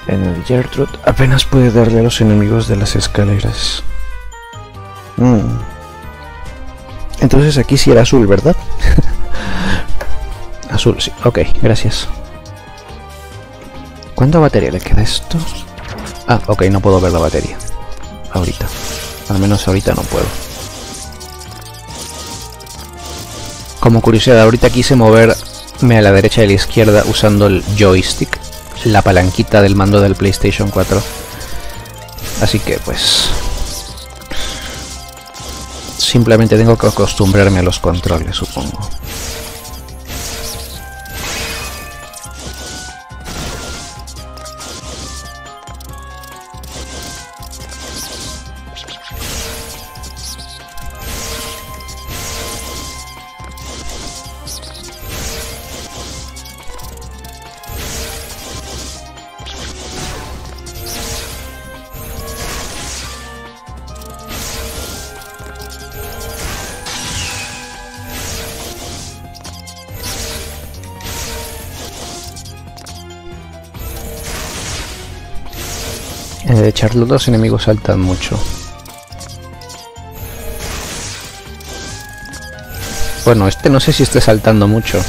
En el Gertrude apenas puede darle a los enemigos de las escaleras. Entonces aquí sí era azul, ¿verdad? Azul, sí. Ok, gracias. ¿Cuánta batería le queda a esto? Ah, ok, no puedo ver la batería. Ahorita. Al menos ahorita no puedo. Como curiosidad, ahorita quise moverme a la derecha y a la izquierda usando el joystick, la palanquita del mando del PlayStation 4. Así que pues... simplemente tengo que acostumbrarme a los controles, supongo. De Charlotte los enemigos saltan mucho. Bueno, este no sé si esté saltando mucho.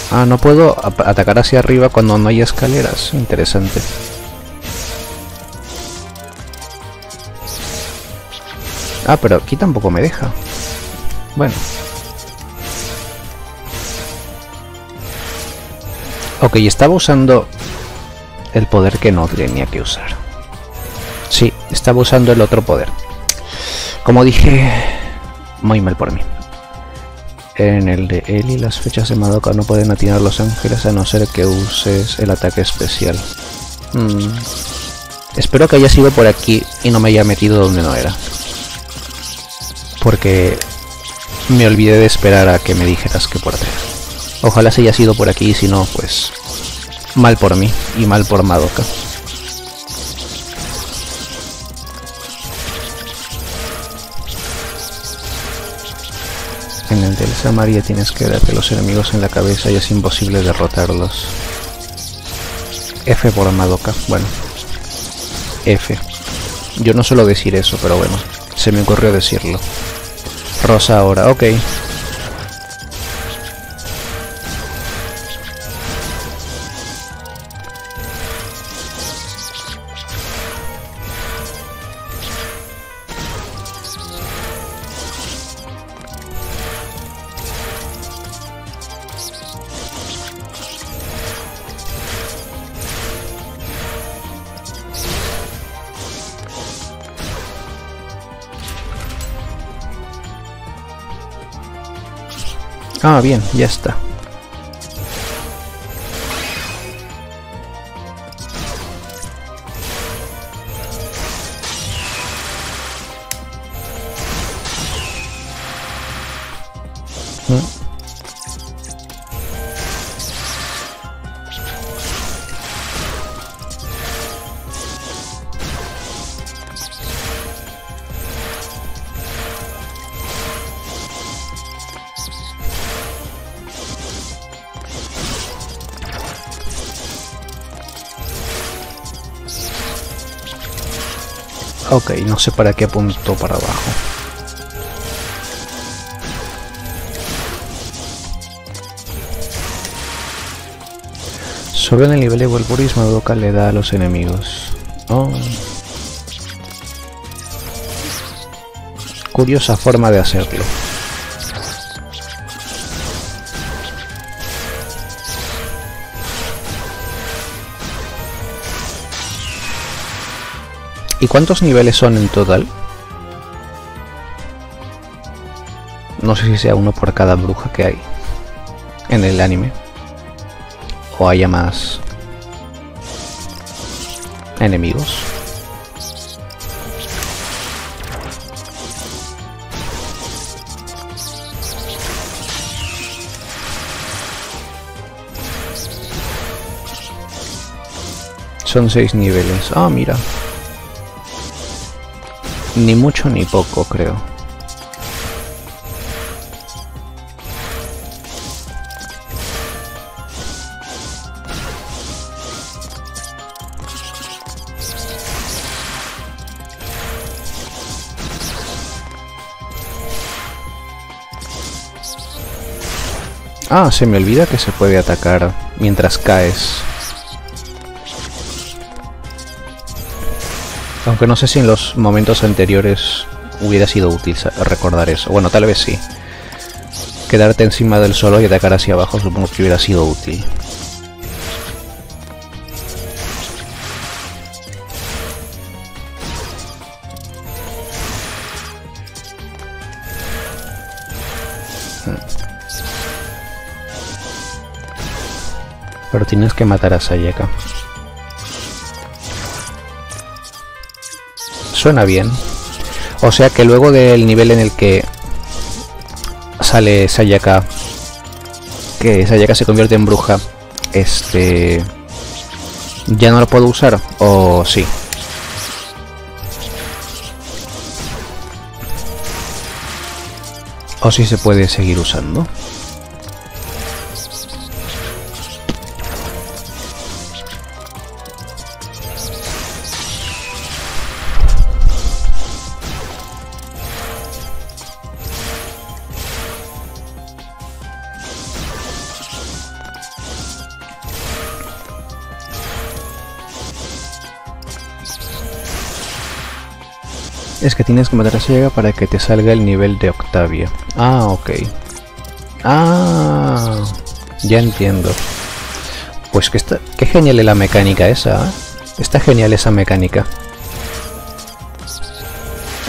Ah, no puedo atacar hacia arriba cuando no hay escaleras. Interesante. Ah, pero aquí tampoco me deja. Bueno. Ok, estaba usando el poder que no tenía que usar. Sí, estaba usando el otro poder. Como dije, muy mal por mí. En el de Eli, las flechas de Madoka no pueden atinar los ángeles a no ser que uses el ataque especial. Espero que haya sido por aquí y no me haya metido donde no era. Porque me olvidé de esperar a que me dijeras que por atrás. Ojalá se haya sido por aquí y si no, pues mal por mí y mal por Madoka. En el de Elsa María tienes que darte los enemigos en la cabeza y es imposible derrotarlos. F por Madoka. Bueno, F. Yo no suelo decir eso, pero bueno, se me ocurrió decirlo. Rosa ahora, ok. Ah, bien, ya está. Ok, no sé para qué apuntó para abajo. Solo en el nivel de Wolverine Madoka le da a los enemigos. Oh. Curiosa forma de hacerlo. ¿Y cuántos niveles son en total? No sé si sea uno por cada bruja que hay en el anime. O haya más enemigos. Son 6 niveles. Ah, mira. Ni mucho ni poco, creo. Ah, se me olvida que se puede atacar mientras caes. Aunque no sé si en los momentos anteriores hubiera sido útil recordar eso. Bueno, tal vez sí. Quedarte encima del suelo y atacar hacia abajo supongo que hubiera sido útil. Pero tienes que matar a Sayaka. Suena bien. O sea que luego del nivel en el que sale Sayaka, que Sayaka se convierte en bruja, ¿ya no lo puedo usar? ¿O sí? ¿O sí se puede seguir usando? Es que tienes que matar a Sega para que te salga el nivel de Octavia. Ah, ok. Ah, ya entiendo. Pues qué genial es la mecánica esa, ¿eh? Está genial esa mecánica.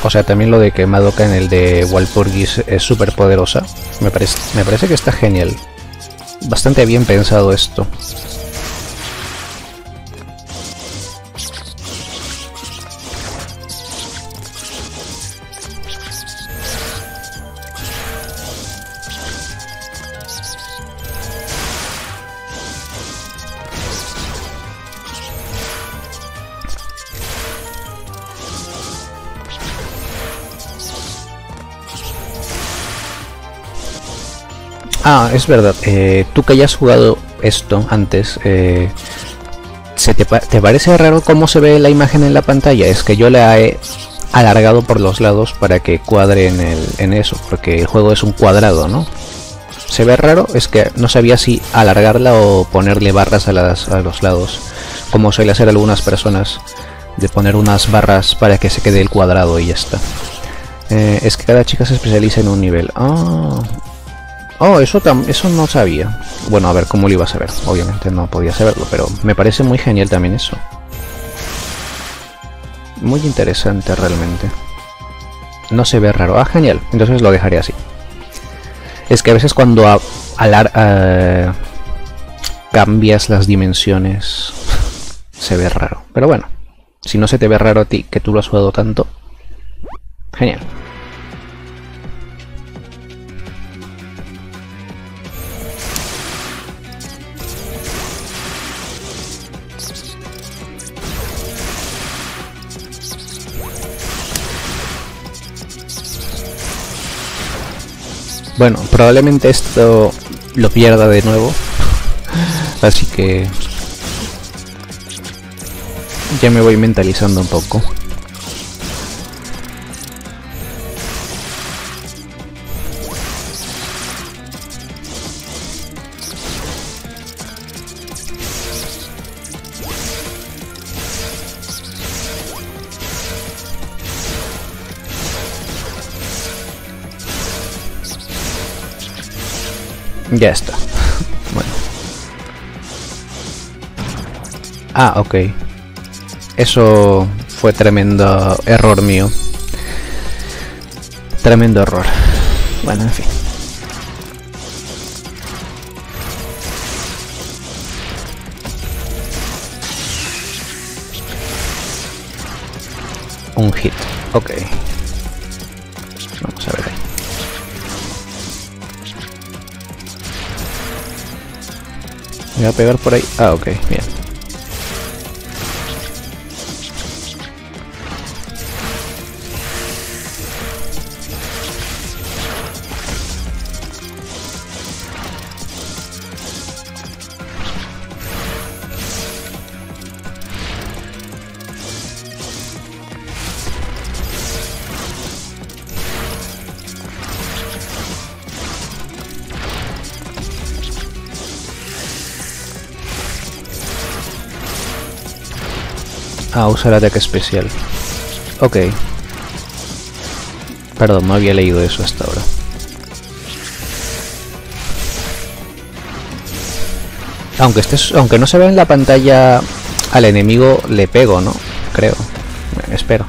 O sea, también lo de que Madoka en el de Walpurgis es súper poderosa. Me parece que está genial. Bastante bien pensado esto. Ah, es verdad. Tú que hayas jugado esto antes, ¿te parece raro cómo se ve la imagen en la pantalla? Es que yo la he alargado por los lados para que cuadre en eso, porque el juego es un cuadrado, ¿no? ¿Se ve raro? Es que no sabía si alargarla o ponerle barras a los lados, como suele hacer algunas personas, de poner unas barras para que se quede el cuadrado y ya está. Es que cada chica se especializa en un nivel. Oh, eso no sabía. Bueno, a ver, ¿cómo lo iba a saber? Obviamente no podía saberlo, pero me parece muy genial también eso. Muy interesante realmente. No se ve raro. Ah, genial. Entonces lo dejaré así. Es que a veces cuando cambias las dimensiones se ve raro. Pero bueno, si no se te ve raro a ti, que tú lo has jugado tanto, genial. Bueno, probablemente esto lo pierda de nuevo, así que ya me voy mentalizando un poco. Ya está. Bueno. Ah, ok. Eso fue tremendo error mío. Tremendo error. Bueno, en fin. Un hit. Ok. Vamos a ver ahí. Me voy a pegar por ahí. Ah, ok, bien. Ah, usar ataque especial. Ok. Perdón, no había leído eso hasta ahora. Aunque no se vea en la pantalla al enemigo, le pego, ¿no? Creo. Espero.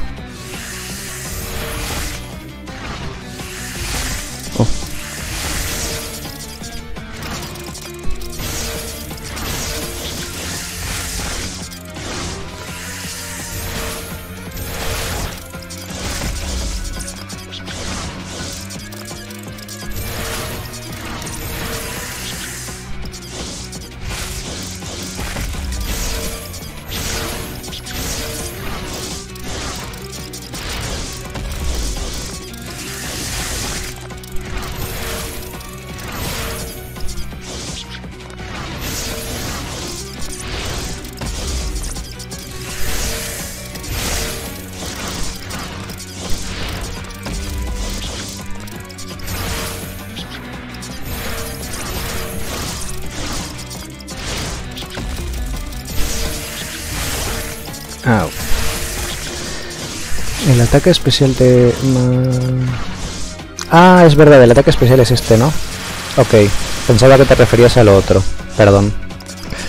ataque especial de... Ah, es verdad, el ataque especial es este, ¿no? Ok, pensaba que te referías a lo otro. Perdón.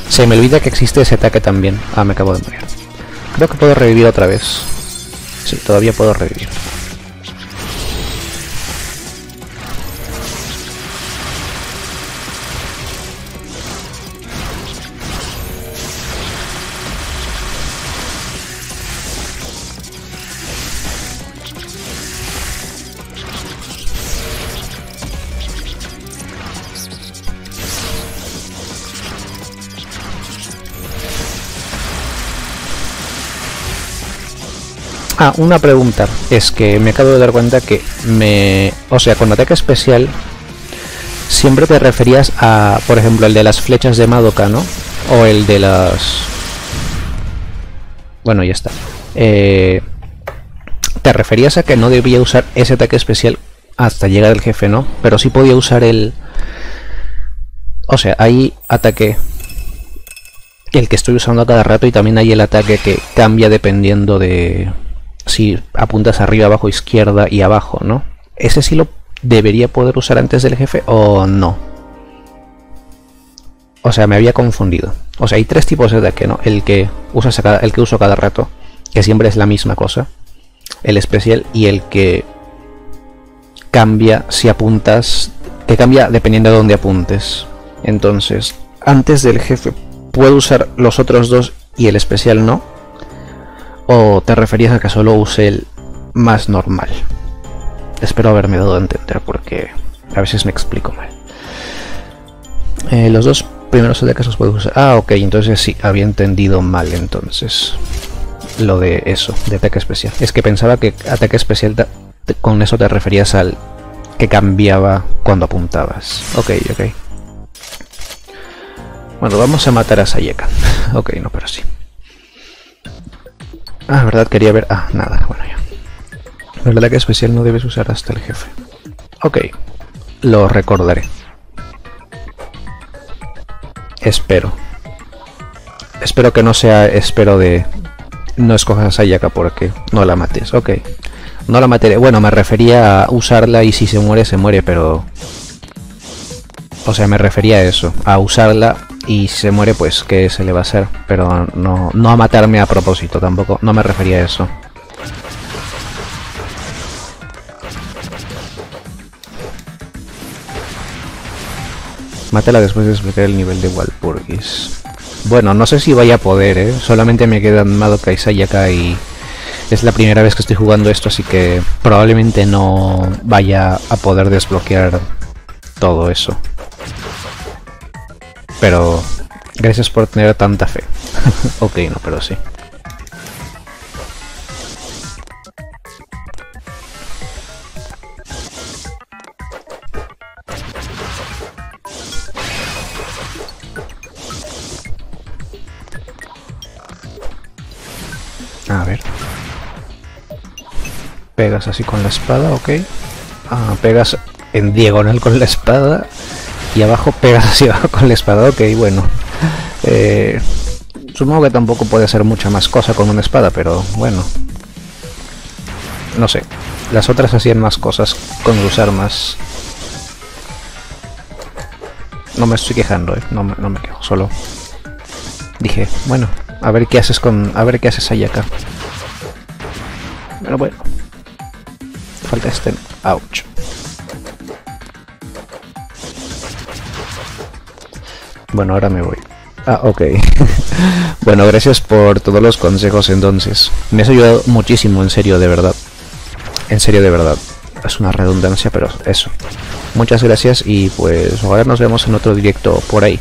Se me olvida que existe ese ataque también. Ah, me acabo de morir. Creo que puedo revivir otra vez. Sí, todavía puedo revivir. Ah, una pregunta. Es que me acabo de dar cuenta que O sea, con ataque especial siempre te referías a, por ejemplo, el de las flechas de Madoka, ¿no? O el de las... Bueno, ya está. Te referías a que no debía usar ese ataque especial hasta llegar al jefe, ¿no? Pero sí podía usar el... O sea, hay ataque... El que estoy usando a cada rato y también hay el ataque que cambia dependiendo de... Si apuntas arriba, abajo, izquierda y abajo, ¿no? ¿Ese sí lo debería poder usar antes del jefe o no? O sea, me había confundido. O sea, hay tres tipos de ataque, ¿no? El que uso cada rato, que siempre es la misma cosa. El especial y el que cambia si apuntas... Que cambia dependiendo de dónde apuntes. Entonces, antes del jefe, ¿puedo usar los otros dos y el especial no? ¿O te referías a que solo use el más normal? Espero haberme dado a entender porque a veces me explico mal. Los dos primeros ataques los puedo usar. Ah, ok, entonces sí, había entendido mal entonces. Lo de eso, de ataque especial. Es que pensaba que ataque especial con eso te referías al que cambiaba cuando apuntabas. Ok, ok. Bueno, vamos a matar a Sayaka. Ok, no, pero sí. Ah, verdad, quería ver... Ah, nada, bueno ya. El ataque especial no debes usar hasta el jefe. Ok, lo recordaré. Espero. Espero que no sea... Espero de... No escojas a Sayaka porque no la mates. Ok. No la mataré. Bueno, me refería a usarla y si se muere, se muere, pero... O sea, me refería a eso. A usarla y si se muere, pues, ¿qué se le va a hacer? Pero no a matarme a propósito tampoco. No me refería a eso. Mátala después de desbloquear el nivel de Walpurgis. Bueno, no sé si vaya a poder, ¿eh? Solamente me quedan Madoka y Sayaka y... Es la primera vez que estoy jugando esto, así que probablemente no vaya a poder desbloquear todo eso. Pero gracias por tener tanta fe. Ok, no, pero sí. A ver. Pegas así con la espada, ok. Ah, pegas en diagonal con la espada. Y abajo pegas hacia abajo con la espada, ok, bueno. Supongo que tampoco puede hacer mucha más cosa con una espada, pero bueno. No sé. Las otras hacían más cosas con sus armas. No me estoy quejando, no me quejo, solo dije, bueno, a ver qué haces a ver qué haces Sayaka. Pero bueno. Falta este. Ouch. Bueno, ahora me voy. Ah, ok. Bueno, gracias por todos los consejos entonces. Me has ayudado muchísimo, en serio, de verdad. En serio, de verdad. Es una redundancia, pero eso. Muchas gracias y pues ahora nos vemos en otro directo por ahí.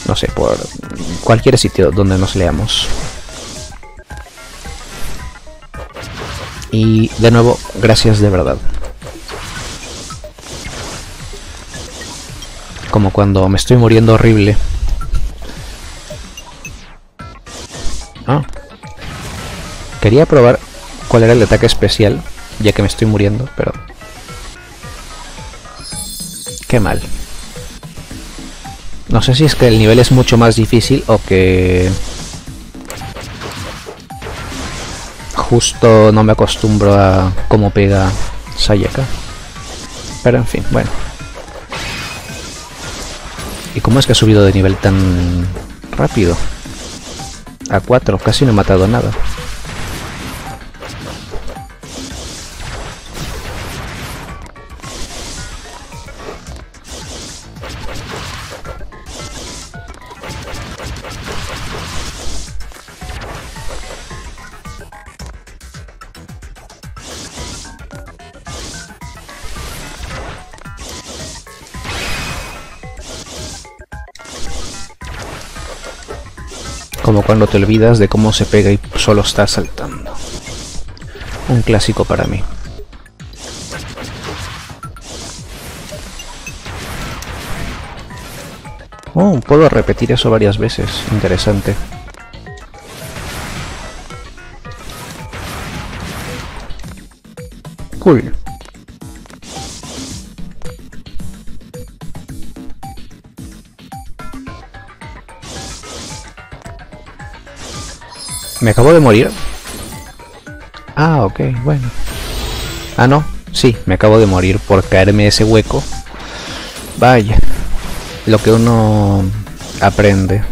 No sé, por cualquier sitio donde nos leamos. Y de nuevo, gracias de verdad. Como cuando me estoy muriendo horrible. Ah. Quería probar cuál era el ataque especial, ya que me estoy muriendo, pero... Qué mal. No sé si es que el nivel es mucho más difícil o que... justo no me acostumbro a cómo pega Sayaka. Pero en fin, bueno. ¿Y cómo es que ha subido de nivel tan rápido? A 4, casi no he matado nada. Como cuando te olvidas de cómo se pega y solo estás saltando. Un clásico para mí. Oh, puedo repetir eso varias veces. Interesante. Cool. ¿Me acabo de morir? Ah, ok, bueno. Ah, no. Sí, me acabo de morir por caerme ese hueco. Vaya. Lo que uno aprende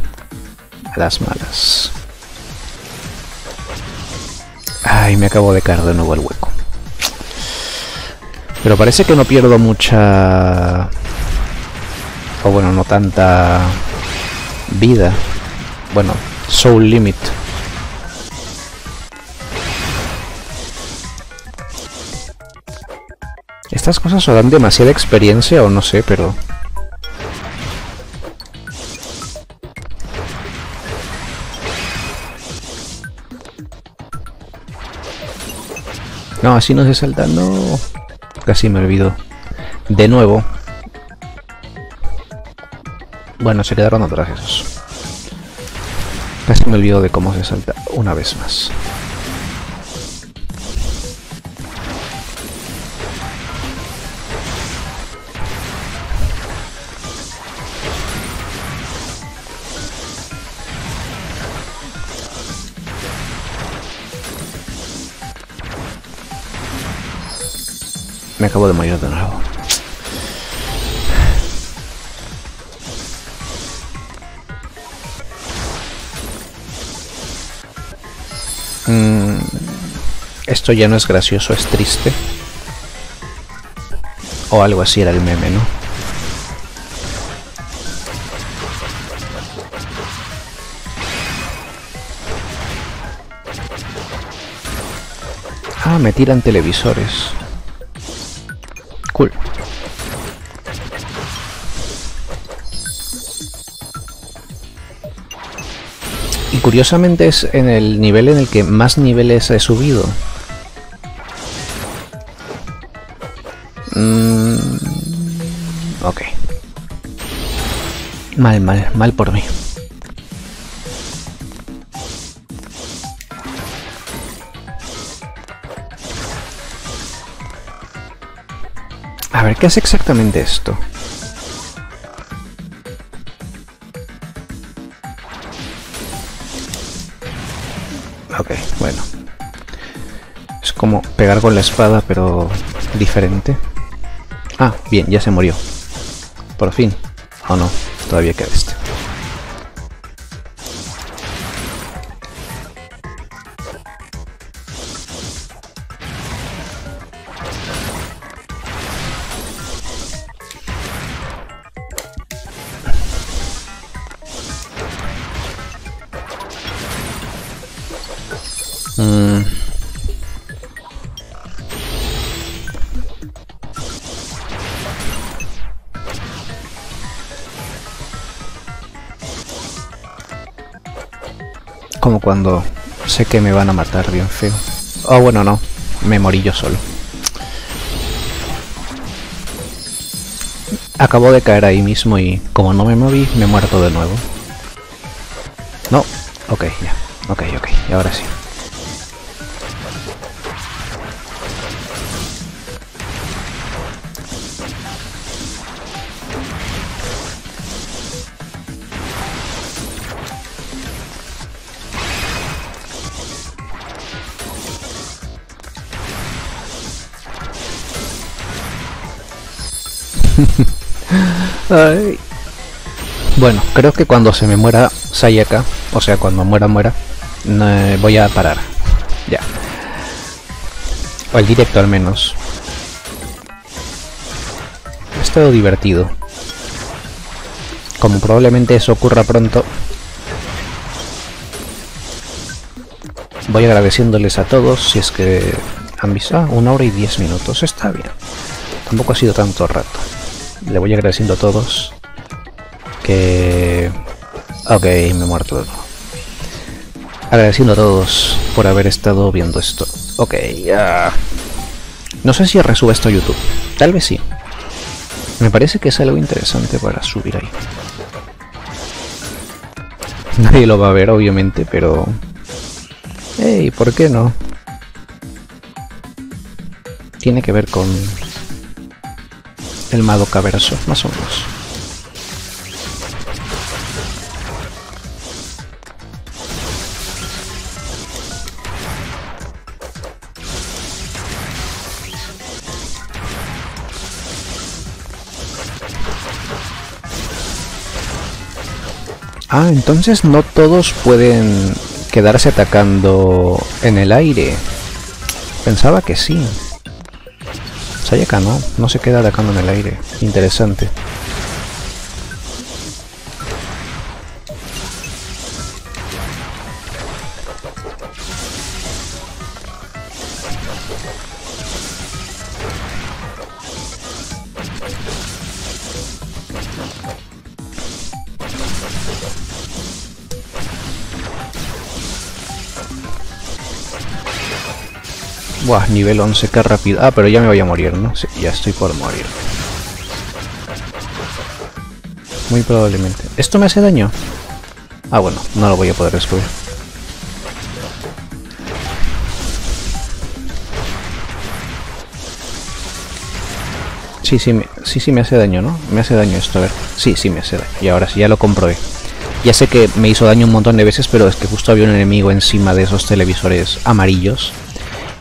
a las malas. Ay, me acabo de caer de nuevo al hueco. Pero parece que no pierdo mucha... O bueno, no tanta vida. Bueno, Soul Limit. Estas cosas o dan demasiada experiencia o no sé, pero... No, así no se salta, no. Casi me olvido. De nuevo. Bueno, se quedaron atrás esos. Casi me olvido de cómo se salta una vez más. Me acabo de morir de nuevo. Esto ya no es gracioso, es triste. O algo así era el meme, ¿no? Ah, me tiran televisores. Cool. Y curiosamente es en el nivel en el que más niveles he subido. Ok. Mal por mí. A ver, ¿qué hace exactamente esto? Ok, bueno. Es como pegar con la espada, pero diferente. Ah, bien, ya se murió. Por fin. Oh no, todavía queda este. Como cuando sé que me van a matar bien feo. Oh, bueno, no. Me morí yo solo. Acabo de caer ahí mismo y como no me moví, me he muerto de nuevo. No. Ok, ya. Ok. Y ahora sí. Ay. Bueno, creo que cuando se me muera Sayaka, o sea, cuando muera, voy a parar. Ya. O el directo al menos. Ha estado divertido. Como probablemente eso ocurra pronto, voy agradeciéndoles a todos si es que han visto. 1 hora y 10 minutos, está bien. Tampoco ha sido tanto rato. Le voy agradeciendo a todos que... Ok, me he muerto de nuevo. Agradeciendo a todos por haber estado viendo esto. Ok, ya... No sé si resubo esto a YouTube. Tal vez sí. Me parece que es algo interesante para subir ahí. Nadie lo va a ver, obviamente, pero... Hey, ¿por qué no? Tiene que ver con... el Madokaverso, más o menos. Ah, entonces no todos pueden quedarse atacando en el aire. Pensaba que sí. Sayaka no se queda atacando en el aire. Interesante. Buah, nivel 11, qué rápido. Ah, pero ya me voy a morir, ¿no? Sí, ya estoy por morir. Muy probablemente. ¿Esto me hace daño? Ah, bueno, no lo voy a poder descubrir. Sí, me hace daño, ¿no? Me hace daño esto, a ver. Sí, me hace daño. Y ahora sí, ya lo comprobé. Ya sé que me hizo daño un montón de veces, pero es que justo había un enemigo encima de esos televisores amarillos.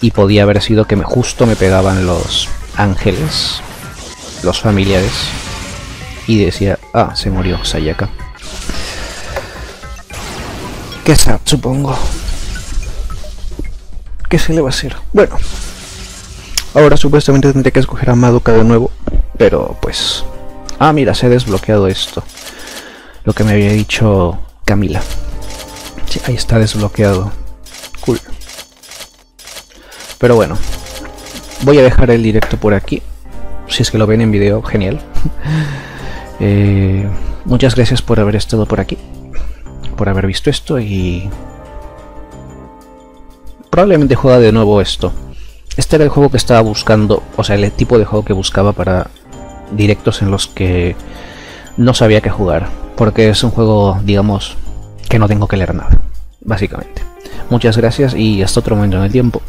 Y podía haber sido que justo me pegaban los ángeles, los familiares. Y decía, ah, se murió Sayaka. Qué sad, supongo. ¿Qué se le va a hacer? Bueno. Ahora supuestamente tendré que escoger a Madoka de nuevo. Pero pues... Ah, mira, se ha desbloqueado esto. Lo que me había dicho Camila. Sí, ahí está desbloqueado. Cool. Pero bueno, voy a dejar el directo por aquí. Si es que lo ven en video, genial. Muchas gracias por haber estado por aquí, por haber visto esto, y probablemente juega de nuevo esto. Este era el juego que estaba buscando, o sea, el tipo de juego que buscaba para directos en los que no sabía qué jugar, porque es un juego, digamos, que no tengo que leer nada, básicamente. Muchas gracias y hasta otro momento en el tiempo.